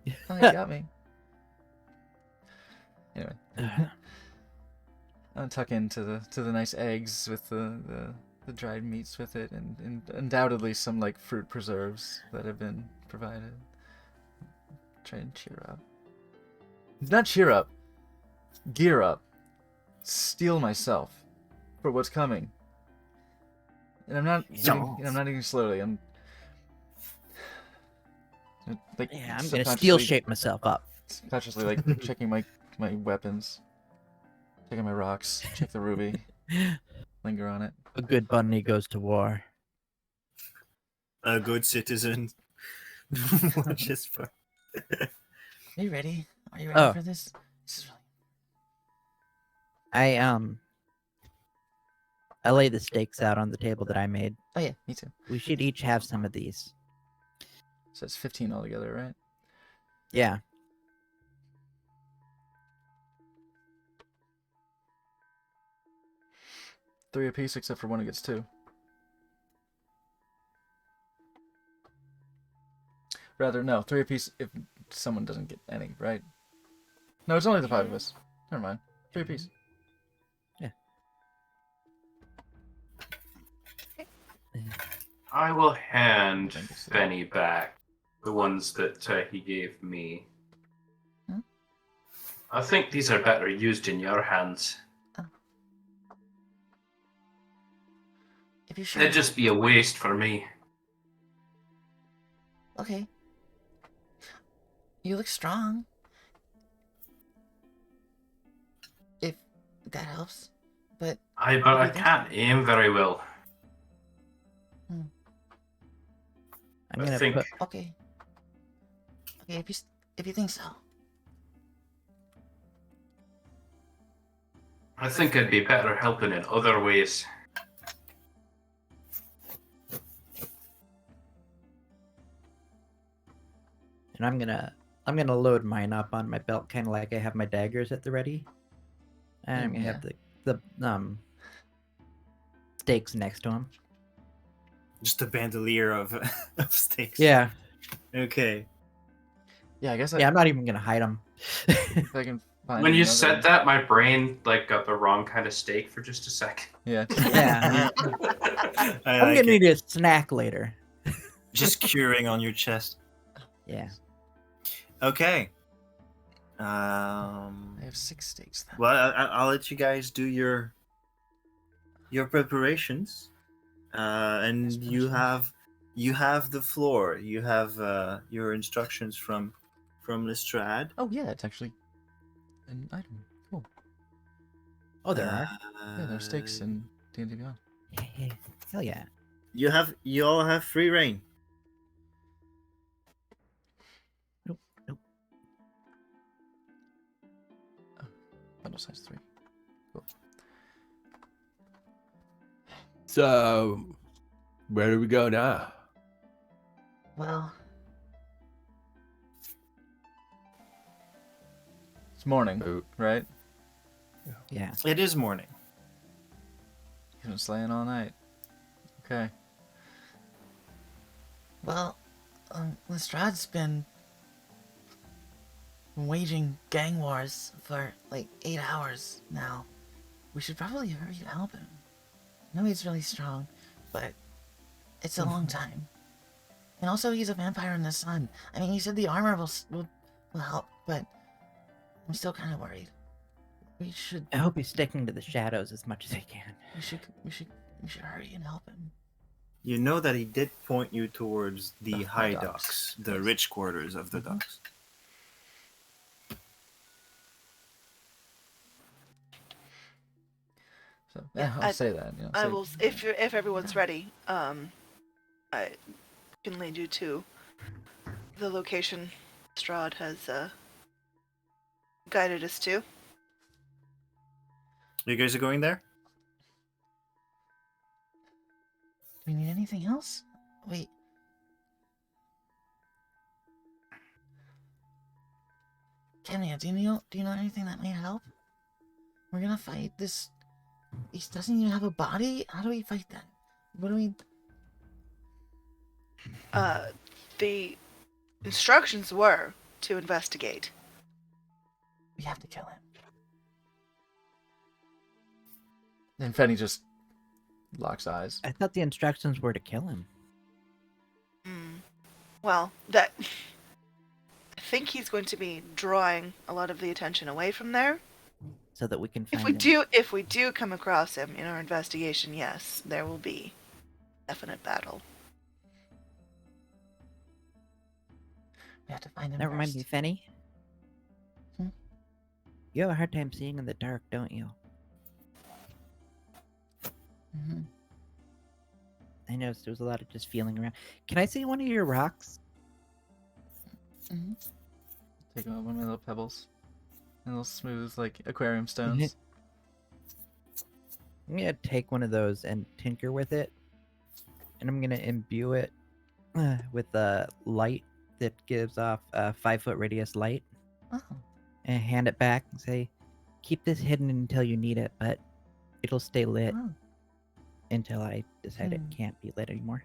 [SPEAKER 2] you got me. Anyway, I'll tuck into the nice eggs with the dried meats with it, and undoubtedly some like fruit preserves that have been provided. Try and cheer up. Not cheer up. Gear up. Steel myself for what's coming. And I'm not eating slowly. I'm like
[SPEAKER 3] Yeah, I'm gonna steel
[SPEAKER 2] subconsciously-
[SPEAKER 3] shape myself up.
[SPEAKER 2] Subconsciously, like checking my weapons, checking my rocks, check the ruby, linger on it.
[SPEAKER 3] A good bunny goes to war.
[SPEAKER 5] A good citizen. Just for...
[SPEAKER 8] Are you ready? Are you ready
[SPEAKER 3] Oh.
[SPEAKER 8] for this? This is really...
[SPEAKER 3] I lay the steaks out on the table that I made.
[SPEAKER 2] Oh yeah, me too.
[SPEAKER 3] We should each have some of these.
[SPEAKER 2] So it's 15 altogether, right?
[SPEAKER 3] Yeah.
[SPEAKER 2] Three apiece, except for one who gets two. Rather, no, three apiece if someone doesn't get any, right? No, it's only the five of us. Never mind. Three apiece.
[SPEAKER 6] I will hand
[SPEAKER 2] Thank you, sir.
[SPEAKER 6] Benny back the ones that he gave me.
[SPEAKER 8] Hmm?
[SPEAKER 6] I think these are better used in your hands.
[SPEAKER 8] If you sure.
[SPEAKER 6] They'd just be a waste for me.
[SPEAKER 8] Okay. You look strong. If that helps. But
[SPEAKER 6] But I can't aim very well.
[SPEAKER 3] I'm
[SPEAKER 6] I
[SPEAKER 3] gonna
[SPEAKER 6] think
[SPEAKER 3] put
[SPEAKER 8] okay. Okay, if you think so.
[SPEAKER 6] I think I'd be better helping in other ways.
[SPEAKER 3] and I'm gonna load mine up on my belt, kind of like I have my daggers at the ready. And I'm gonna have the steaks next to them.
[SPEAKER 5] Just a bandolier of, of steaks.
[SPEAKER 3] Yeah,
[SPEAKER 5] Okay.
[SPEAKER 2] Yeah, I guess
[SPEAKER 3] yeah. I'm not even gonna hide them.
[SPEAKER 2] if I can find
[SPEAKER 6] When you
[SPEAKER 2] another-
[SPEAKER 6] said that, my brain got the wrong kind of steak for just a second.
[SPEAKER 2] Yeah.
[SPEAKER 3] Yeah,
[SPEAKER 5] I
[SPEAKER 3] I'm
[SPEAKER 5] like
[SPEAKER 3] gonna
[SPEAKER 5] it.
[SPEAKER 3] need a snack later.
[SPEAKER 5] Just curing on your chest.
[SPEAKER 3] Yeah.
[SPEAKER 5] Okay.
[SPEAKER 2] I have 6 steaks then.
[SPEAKER 5] Well, I'll let you guys do your preparations, and you have the floor. You have your instructions from Lestrade.
[SPEAKER 2] Oh yeah, it's actually an item. Cool.
[SPEAKER 3] Oh, there are.
[SPEAKER 2] Yeah, there's steaks in D&D Beyond.
[SPEAKER 3] Hell yeah.
[SPEAKER 5] You all have free reign.
[SPEAKER 2] Bundle size 3. Cool.
[SPEAKER 7] So, where do we go now?
[SPEAKER 8] Well,
[SPEAKER 2] It's morning,
[SPEAKER 7] Oh,
[SPEAKER 2] right?
[SPEAKER 3] Yeah.
[SPEAKER 5] It is morning.
[SPEAKER 2] You've been slaying all night. Okay.
[SPEAKER 8] well, Lestrade's been waging gang wars for like 8 hours now. We should probably hurry to help him. I know he's really strong, but it's a long time. And also, he's a vampire in the sun. I mean, he said the armor will help, but I'm still kind of worried. We should
[SPEAKER 3] I hope he's sticking to the shadows as much as he can.
[SPEAKER 8] we should hurry and help him.
[SPEAKER 5] You know that he did point you towards the
[SPEAKER 2] The
[SPEAKER 5] high
[SPEAKER 2] high
[SPEAKER 5] docks,
[SPEAKER 2] docks,
[SPEAKER 5] the
[SPEAKER 2] yes.
[SPEAKER 5] rich quarters of the docks.
[SPEAKER 2] So yeah, I'll say that. You know,
[SPEAKER 4] I
[SPEAKER 2] say-
[SPEAKER 4] will if everyone's ready. I can lead you to the location Strahd has guided us to.
[SPEAKER 5] You guys are going there?
[SPEAKER 8] Do we need anything else? Wait. Kenya, do you know anything that may help? We're gonna fight this. He doesn't even have a body. How do we fight that? What do we?
[SPEAKER 4] The instructions were to investigate.
[SPEAKER 8] We have to kill him.
[SPEAKER 2] And Fenny just locks eyes.
[SPEAKER 3] I thought the instructions were to kill him.
[SPEAKER 4] Well, that I think he's going to be drawing a lot of the attention away from there.
[SPEAKER 3] So that we can find
[SPEAKER 4] If we do come across him in our investigation, yes, there will be definite battle.
[SPEAKER 8] We have to find him.
[SPEAKER 3] That reminds me,
[SPEAKER 8] first.
[SPEAKER 3] Fenny.
[SPEAKER 8] Hmm?
[SPEAKER 3] You have a hard time seeing in the dark, don't you?
[SPEAKER 8] Mhm.
[SPEAKER 3] I noticed there was a lot of just feeling around. Can I see one of your rocks?
[SPEAKER 8] Mhm.
[SPEAKER 2] Take one of my little pebbles. And little smooth, like, aquarium stones.
[SPEAKER 3] I'm gonna take one of those and tinker with it. And I'm gonna imbue it with a light that gives off a 5-foot radius light.
[SPEAKER 8] Oh.
[SPEAKER 3] And hand it back and say, keep this hidden until you need it, but it'll stay lit
[SPEAKER 8] Oh.
[SPEAKER 3] until I decide it
[SPEAKER 8] Hmm.
[SPEAKER 3] can't be lit anymore.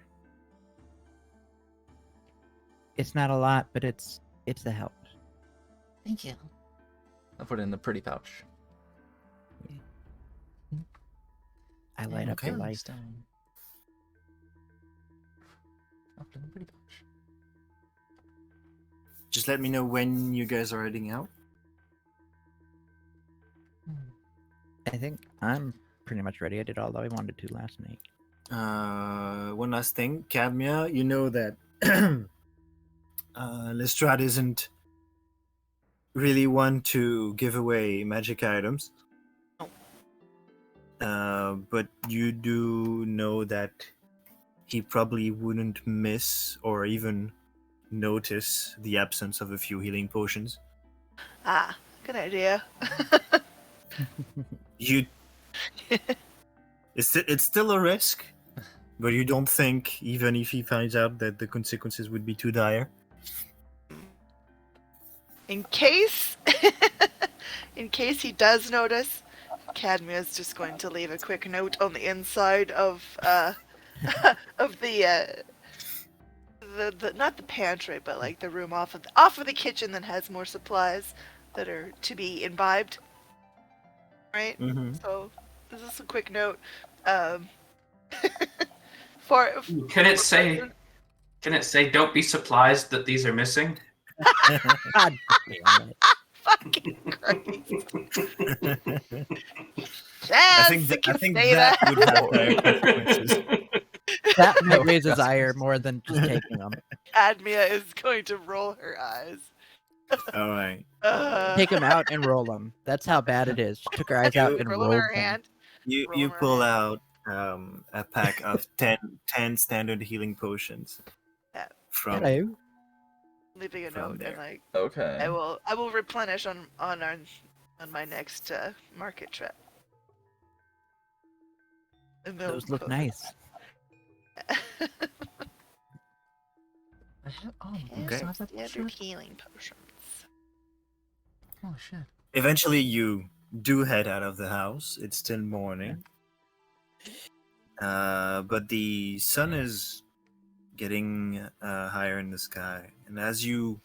[SPEAKER 3] It's not a lot, but it's the help.
[SPEAKER 8] Thank you.
[SPEAKER 2] I'll put it in the pretty pouch.
[SPEAKER 3] I light up
[SPEAKER 5] Okay.
[SPEAKER 3] your life.
[SPEAKER 2] Stone. I'll put it in the pretty pouch.
[SPEAKER 5] Just let me know when you guys are heading out.
[SPEAKER 3] I think I'm pretty much ready. I did all that I wanted to last night.
[SPEAKER 5] One last thing, Cadmia, you know that Lestrade isn't really one to give away magic items. But you do know that he probably wouldn't miss or even notice the absence of a few healing potions.
[SPEAKER 4] Ah, good idea.
[SPEAKER 5] You, it's still a risk, but you don't think even if he finds out that the consequences would be too dire.
[SPEAKER 4] In case he does notice, Cadmia is just going to leave a quick note on the inside of of the not the pantry, but like the room off of the kitchen that has more supplies that are to be imbibed. Right?
[SPEAKER 5] Mm-hmm.
[SPEAKER 4] So this is a quick note. For
[SPEAKER 6] Can it say? Can it say? Don't be surprised that these are missing.
[SPEAKER 3] God damn it.
[SPEAKER 4] fucking Christ.
[SPEAKER 5] I
[SPEAKER 4] Yes,
[SPEAKER 5] think
[SPEAKER 4] say
[SPEAKER 5] that would have dire consequences.
[SPEAKER 3] That might raise his ire more than just taking them.
[SPEAKER 4] Admia is going to roll her eyes.
[SPEAKER 5] All right.
[SPEAKER 3] Take them out and roll them. That's how bad it is. She took her eyes out and
[SPEAKER 4] roll
[SPEAKER 3] rolled
[SPEAKER 4] in her
[SPEAKER 3] them.
[SPEAKER 4] hand.
[SPEAKER 5] You
[SPEAKER 4] Roll her
[SPEAKER 5] pull
[SPEAKER 4] hand.
[SPEAKER 5] out a pack of 10 standard healing potions.
[SPEAKER 4] Yeah.
[SPEAKER 5] From
[SPEAKER 3] Hello.
[SPEAKER 4] Leaving a
[SPEAKER 5] From
[SPEAKER 4] note
[SPEAKER 5] there.
[SPEAKER 4] and like
[SPEAKER 2] Okay.
[SPEAKER 4] I will replenish on my next market trip. And they'll
[SPEAKER 3] Those look
[SPEAKER 4] put-
[SPEAKER 3] nice.
[SPEAKER 2] I have, oh,
[SPEAKER 5] Okay.
[SPEAKER 2] so I have that
[SPEAKER 4] Standard
[SPEAKER 2] shirt?
[SPEAKER 4] healing potions.
[SPEAKER 2] Oh shit.
[SPEAKER 5] Eventually, you do head out of the house. It's still morning. But the sun is getting higher in the sky, and as you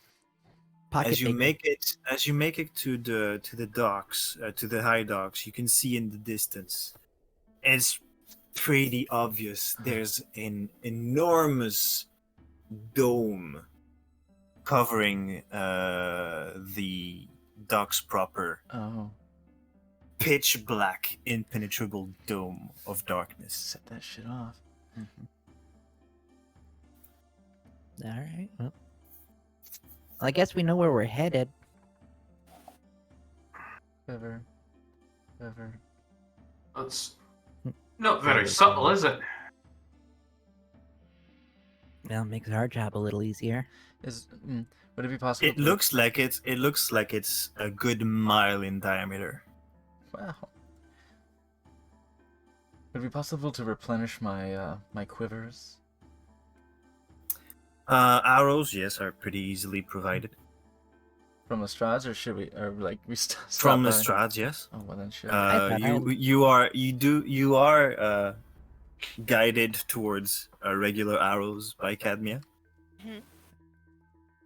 [SPEAKER 3] Pocket bacon.
[SPEAKER 5] make it to the docks, to the high docks, you can see in the distance. It's pretty obvious. There's an enormous dome covering the docks proper.
[SPEAKER 2] Oh,
[SPEAKER 5] Pitch black, impenetrable dome of darkness.
[SPEAKER 2] set that shit off.
[SPEAKER 3] All right. Well, I guess we know where we're headed.
[SPEAKER 2] Ever.
[SPEAKER 6] Let's Not very
[SPEAKER 3] Really
[SPEAKER 6] subtle,
[SPEAKER 3] cool.
[SPEAKER 6] is it?
[SPEAKER 3] Well, it makes our job a little easier.
[SPEAKER 2] Would it be possible?
[SPEAKER 5] It looks like it's a good mile in diameter.
[SPEAKER 2] Wow. Would it be possible to replenish my my quivers?
[SPEAKER 5] Arrows, yes, are pretty easily provided.
[SPEAKER 2] From Lestrade's, or should we, or like we stop
[SPEAKER 5] From
[SPEAKER 2] by?
[SPEAKER 5] Lestrade's, yes.
[SPEAKER 2] Oh well, then sure.
[SPEAKER 5] You are guided towards regular arrows by Cadmia,
[SPEAKER 4] Mhm.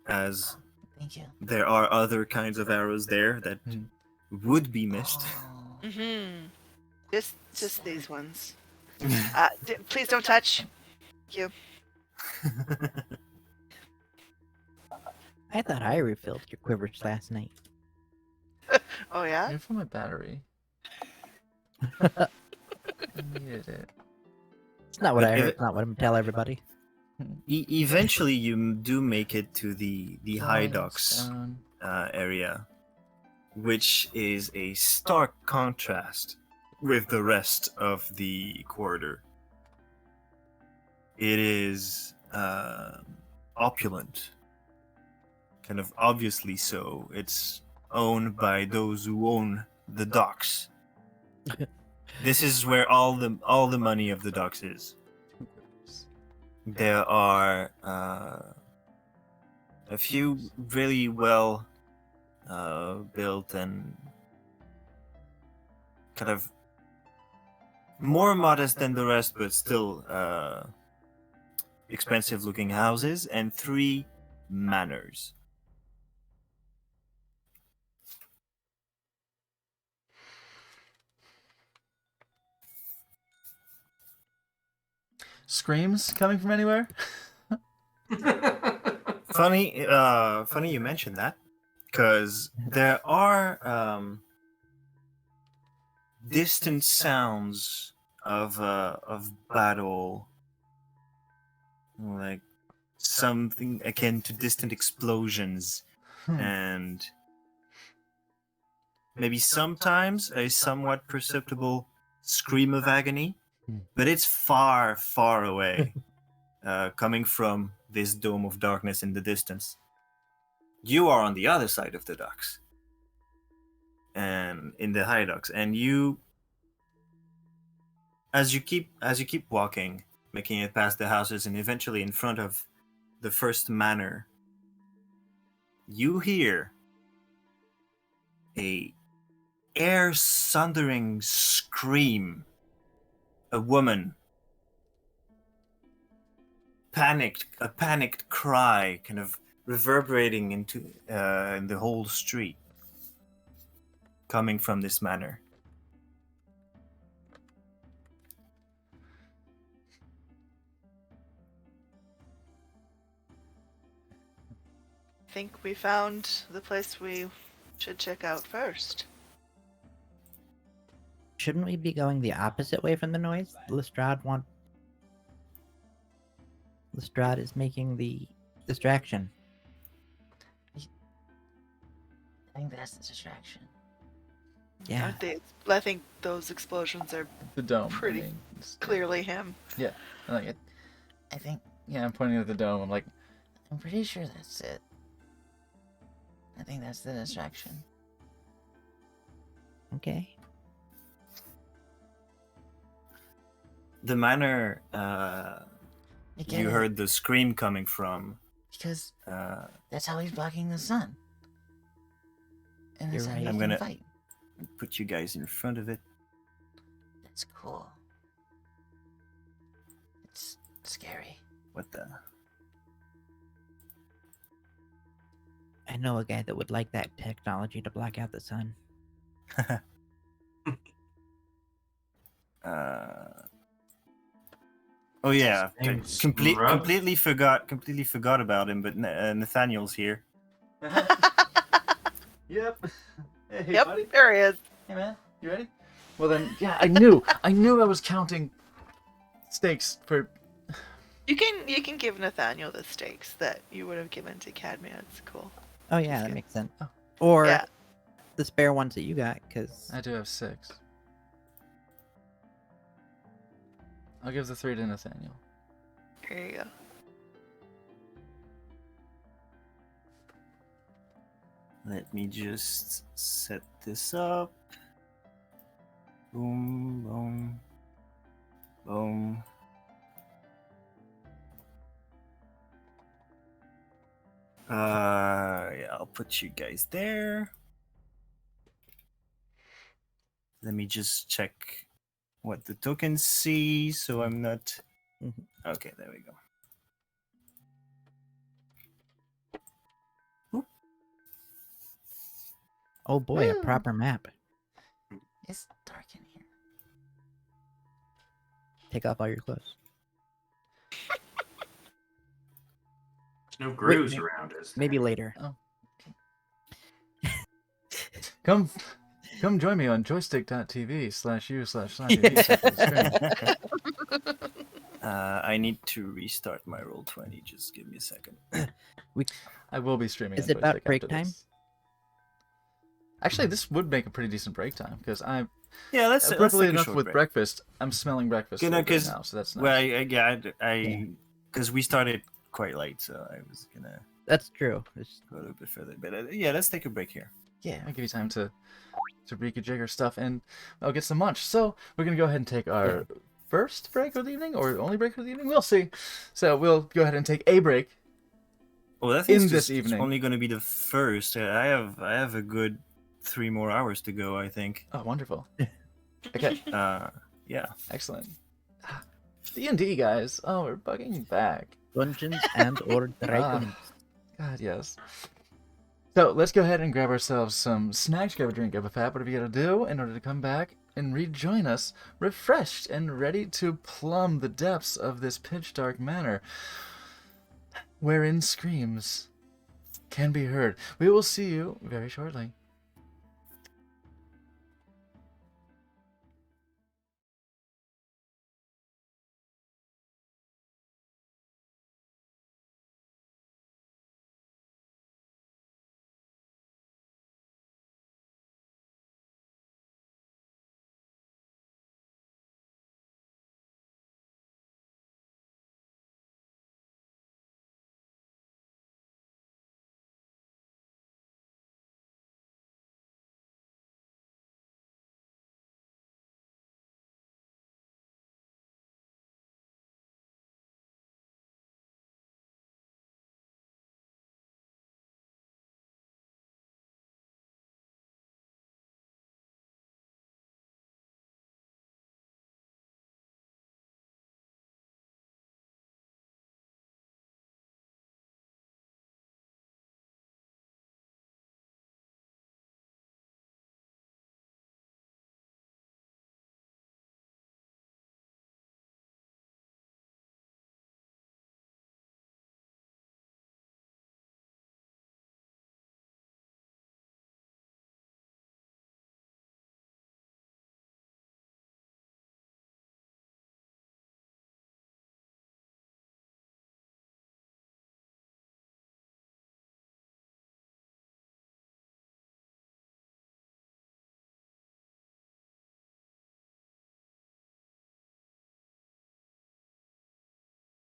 [SPEAKER 5] as
[SPEAKER 8] Thank you.
[SPEAKER 5] there are other kinds of arrows there that would be missed.
[SPEAKER 8] Oh,
[SPEAKER 4] Mm-hmm. Just these ones. Please don't touch. Thank you.
[SPEAKER 3] I thought I refilled your quivers last night.
[SPEAKER 4] Oh yeah.
[SPEAKER 2] Here for my battery. I needed it.
[SPEAKER 3] It's not what
[SPEAKER 5] But
[SPEAKER 3] I
[SPEAKER 5] if
[SPEAKER 3] heard.
[SPEAKER 5] it-
[SPEAKER 3] It's not what I'm tell everybody.
[SPEAKER 5] Eventually, you do make it to the high docks
[SPEAKER 2] Stone.
[SPEAKER 5] area, which is a stark contrast with the rest of the corridor. It is opulent, kind of obviously so. It's owned by those who own the docks. This is where all the money of the docks is. There are a few really well built and kind of more modest than the rest, but still expensive looking houses, and 3 manors.
[SPEAKER 2] Screams coming from anywhere?
[SPEAKER 5] Funny you mentioned that, because there are distant sounds of battle, like something akin to distant explosions, and maybe sometimes a somewhat perceptible scream of agony, but it's far, far away, coming from this dome of darkness in the distance. You are on the other side of the docks, and in the high docks, and you, as you keep walking, making it past the houses and eventually in front of the first manor, you hear a air-sundering scream. A woman, a panicked cry, kind of reverberating into in the whole street, coming from this manor.
[SPEAKER 4] I think we found the place we should check out first.
[SPEAKER 3] Shouldn't we be going the opposite way from the noise? Lestrade is making the distraction.
[SPEAKER 8] I think that's the distraction.
[SPEAKER 3] Yeah.
[SPEAKER 4] I think those explosions are
[SPEAKER 2] The dome.
[SPEAKER 4] Pretty
[SPEAKER 2] it's-
[SPEAKER 4] clearly him.
[SPEAKER 2] Yeah, I like it.
[SPEAKER 8] I think
[SPEAKER 2] Yeah, I'm pointing at the dome. I'm like,
[SPEAKER 8] I'm pretty sure that's it. I think that's the distraction.
[SPEAKER 3] Okay.
[SPEAKER 5] The manor
[SPEAKER 8] I get
[SPEAKER 5] you
[SPEAKER 8] it,
[SPEAKER 5] heard the scream coming from.
[SPEAKER 8] because
[SPEAKER 5] Uh,
[SPEAKER 8] that's how he's blocking the sun. And that's
[SPEAKER 3] You're
[SPEAKER 8] how
[SPEAKER 3] right.
[SPEAKER 8] he
[SPEAKER 5] I'm
[SPEAKER 8] can
[SPEAKER 5] gonna-
[SPEAKER 8] fight.
[SPEAKER 5] put you guys in front of it.
[SPEAKER 8] That's cool. It's scary.
[SPEAKER 5] What the?
[SPEAKER 3] I know a guy that would like that technology to block out the sun.
[SPEAKER 5] Oh yeah,
[SPEAKER 6] Thanks,
[SPEAKER 5] completely
[SPEAKER 6] Rob.
[SPEAKER 5] completely forgot about him. But Nathaniel's here.
[SPEAKER 2] yep. Hey,
[SPEAKER 4] Yep,
[SPEAKER 2] buddy.
[SPEAKER 4] there he is.
[SPEAKER 2] Hey, man. You ready? Well then, yeah, I knew I was counting stakes for.
[SPEAKER 4] You can give Nathaniel the stakes that you would have given to Cadmia. It's cool.
[SPEAKER 3] Oh yeah,
[SPEAKER 4] That's
[SPEAKER 3] that
[SPEAKER 4] good.
[SPEAKER 3] makes sense.
[SPEAKER 2] Oh.
[SPEAKER 3] Or
[SPEAKER 4] Yeah.
[SPEAKER 3] the spare ones that you got, because
[SPEAKER 2] I do have 6. I'll give the 3 to Nathaniel.
[SPEAKER 4] There you go.
[SPEAKER 5] Let me just set this up. Boom, boom, boom. Yeah, I'll put you guys there. Let me just check what the tokens see, so I'm not. Okay, there we go.
[SPEAKER 3] Oh boy, a
[SPEAKER 8] Woo.
[SPEAKER 3] proper map.
[SPEAKER 8] It's dark in here.
[SPEAKER 3] Take off all your clothes.
[SPEAKER 6] There's no grooves
[SPEAKER 3] Wait,
[SPEAKER 6] around us.
[SPEAKER 3] Maybe later.
[SPEAKER 2] Come join me on joystick.tv/u/SlashUV.
[SPEAKER 5] I need to restart my Roll20. Just give me a second.
[SPEAKER 2] I will be streaming.
[SPEAKER 3] Is
[SPEAKER 2] on
[SPEAKER 3] it about
[SPEAKER 2] Joystick
[SPEAKER 3] break
[SPEAKER 2] after
[SPEAKER 3] time?
[SPEAKER 2] this. Actually, this would make a pretty decent break time because I'm
[SPEAKER 5] Yeah, let's
[SPEAKER 2] appropriately
[SPEAKER 5] take a
[SPEAKER 2] enough
[SPEAKER 5] short
[SPEAKER 2] with
[SPEAKER 5] break.
[SPEAKER 2] breakfast. I'm smelling breakfast
[SPEAKER 5] You know,
[SPEAKER 2] food right
[SPEAKER 5] 'cause-
[SPEAKER 2] now, so that's nice.
[SPEAKER 5] Well, because we started quite late, so I was gonna
[SPEAKER 3] That's true. It's,
[SPEAKER 5] go a little bit further. But yeah, let's take a break here.
[SPEAKER 2] Yeah, I'll give you time to rejigger stuff and I'll get some lunch. So we're gonna go ahead and take our first break of the evening or only break of the evening. We'll see. So we'll go ahead and take a break.
[SPEAKER 5] Well, I think
[SPEAKER 2] In
[SPEAKER 5] it's
[SPEAKER 2] this
[SPEAKER 5] just-
[SPEAKER 2] evening.
[SPEAKER 5] it's only going to be the first. I have a good 3 more hours to go, I think.
[SPEAKER 2] Oh, wonderful. Okay,
[SPEAKER 5] Yeah.
[SPEAKER 2] excellent. D&D, guys. Oh, we're bugging back.
[SPEAKER 3] Dungeons and or Dragons.
[SPEAKER 2] God, yes. So let's go ahead and grab ourselves some snacks, grab a drink, grab a fat, whatever you gotta do in order to come back and rejoin us, refreshed and ready to plumb the depths of this pitch dark manor, wherein screams can be heard. We will see you very shortly.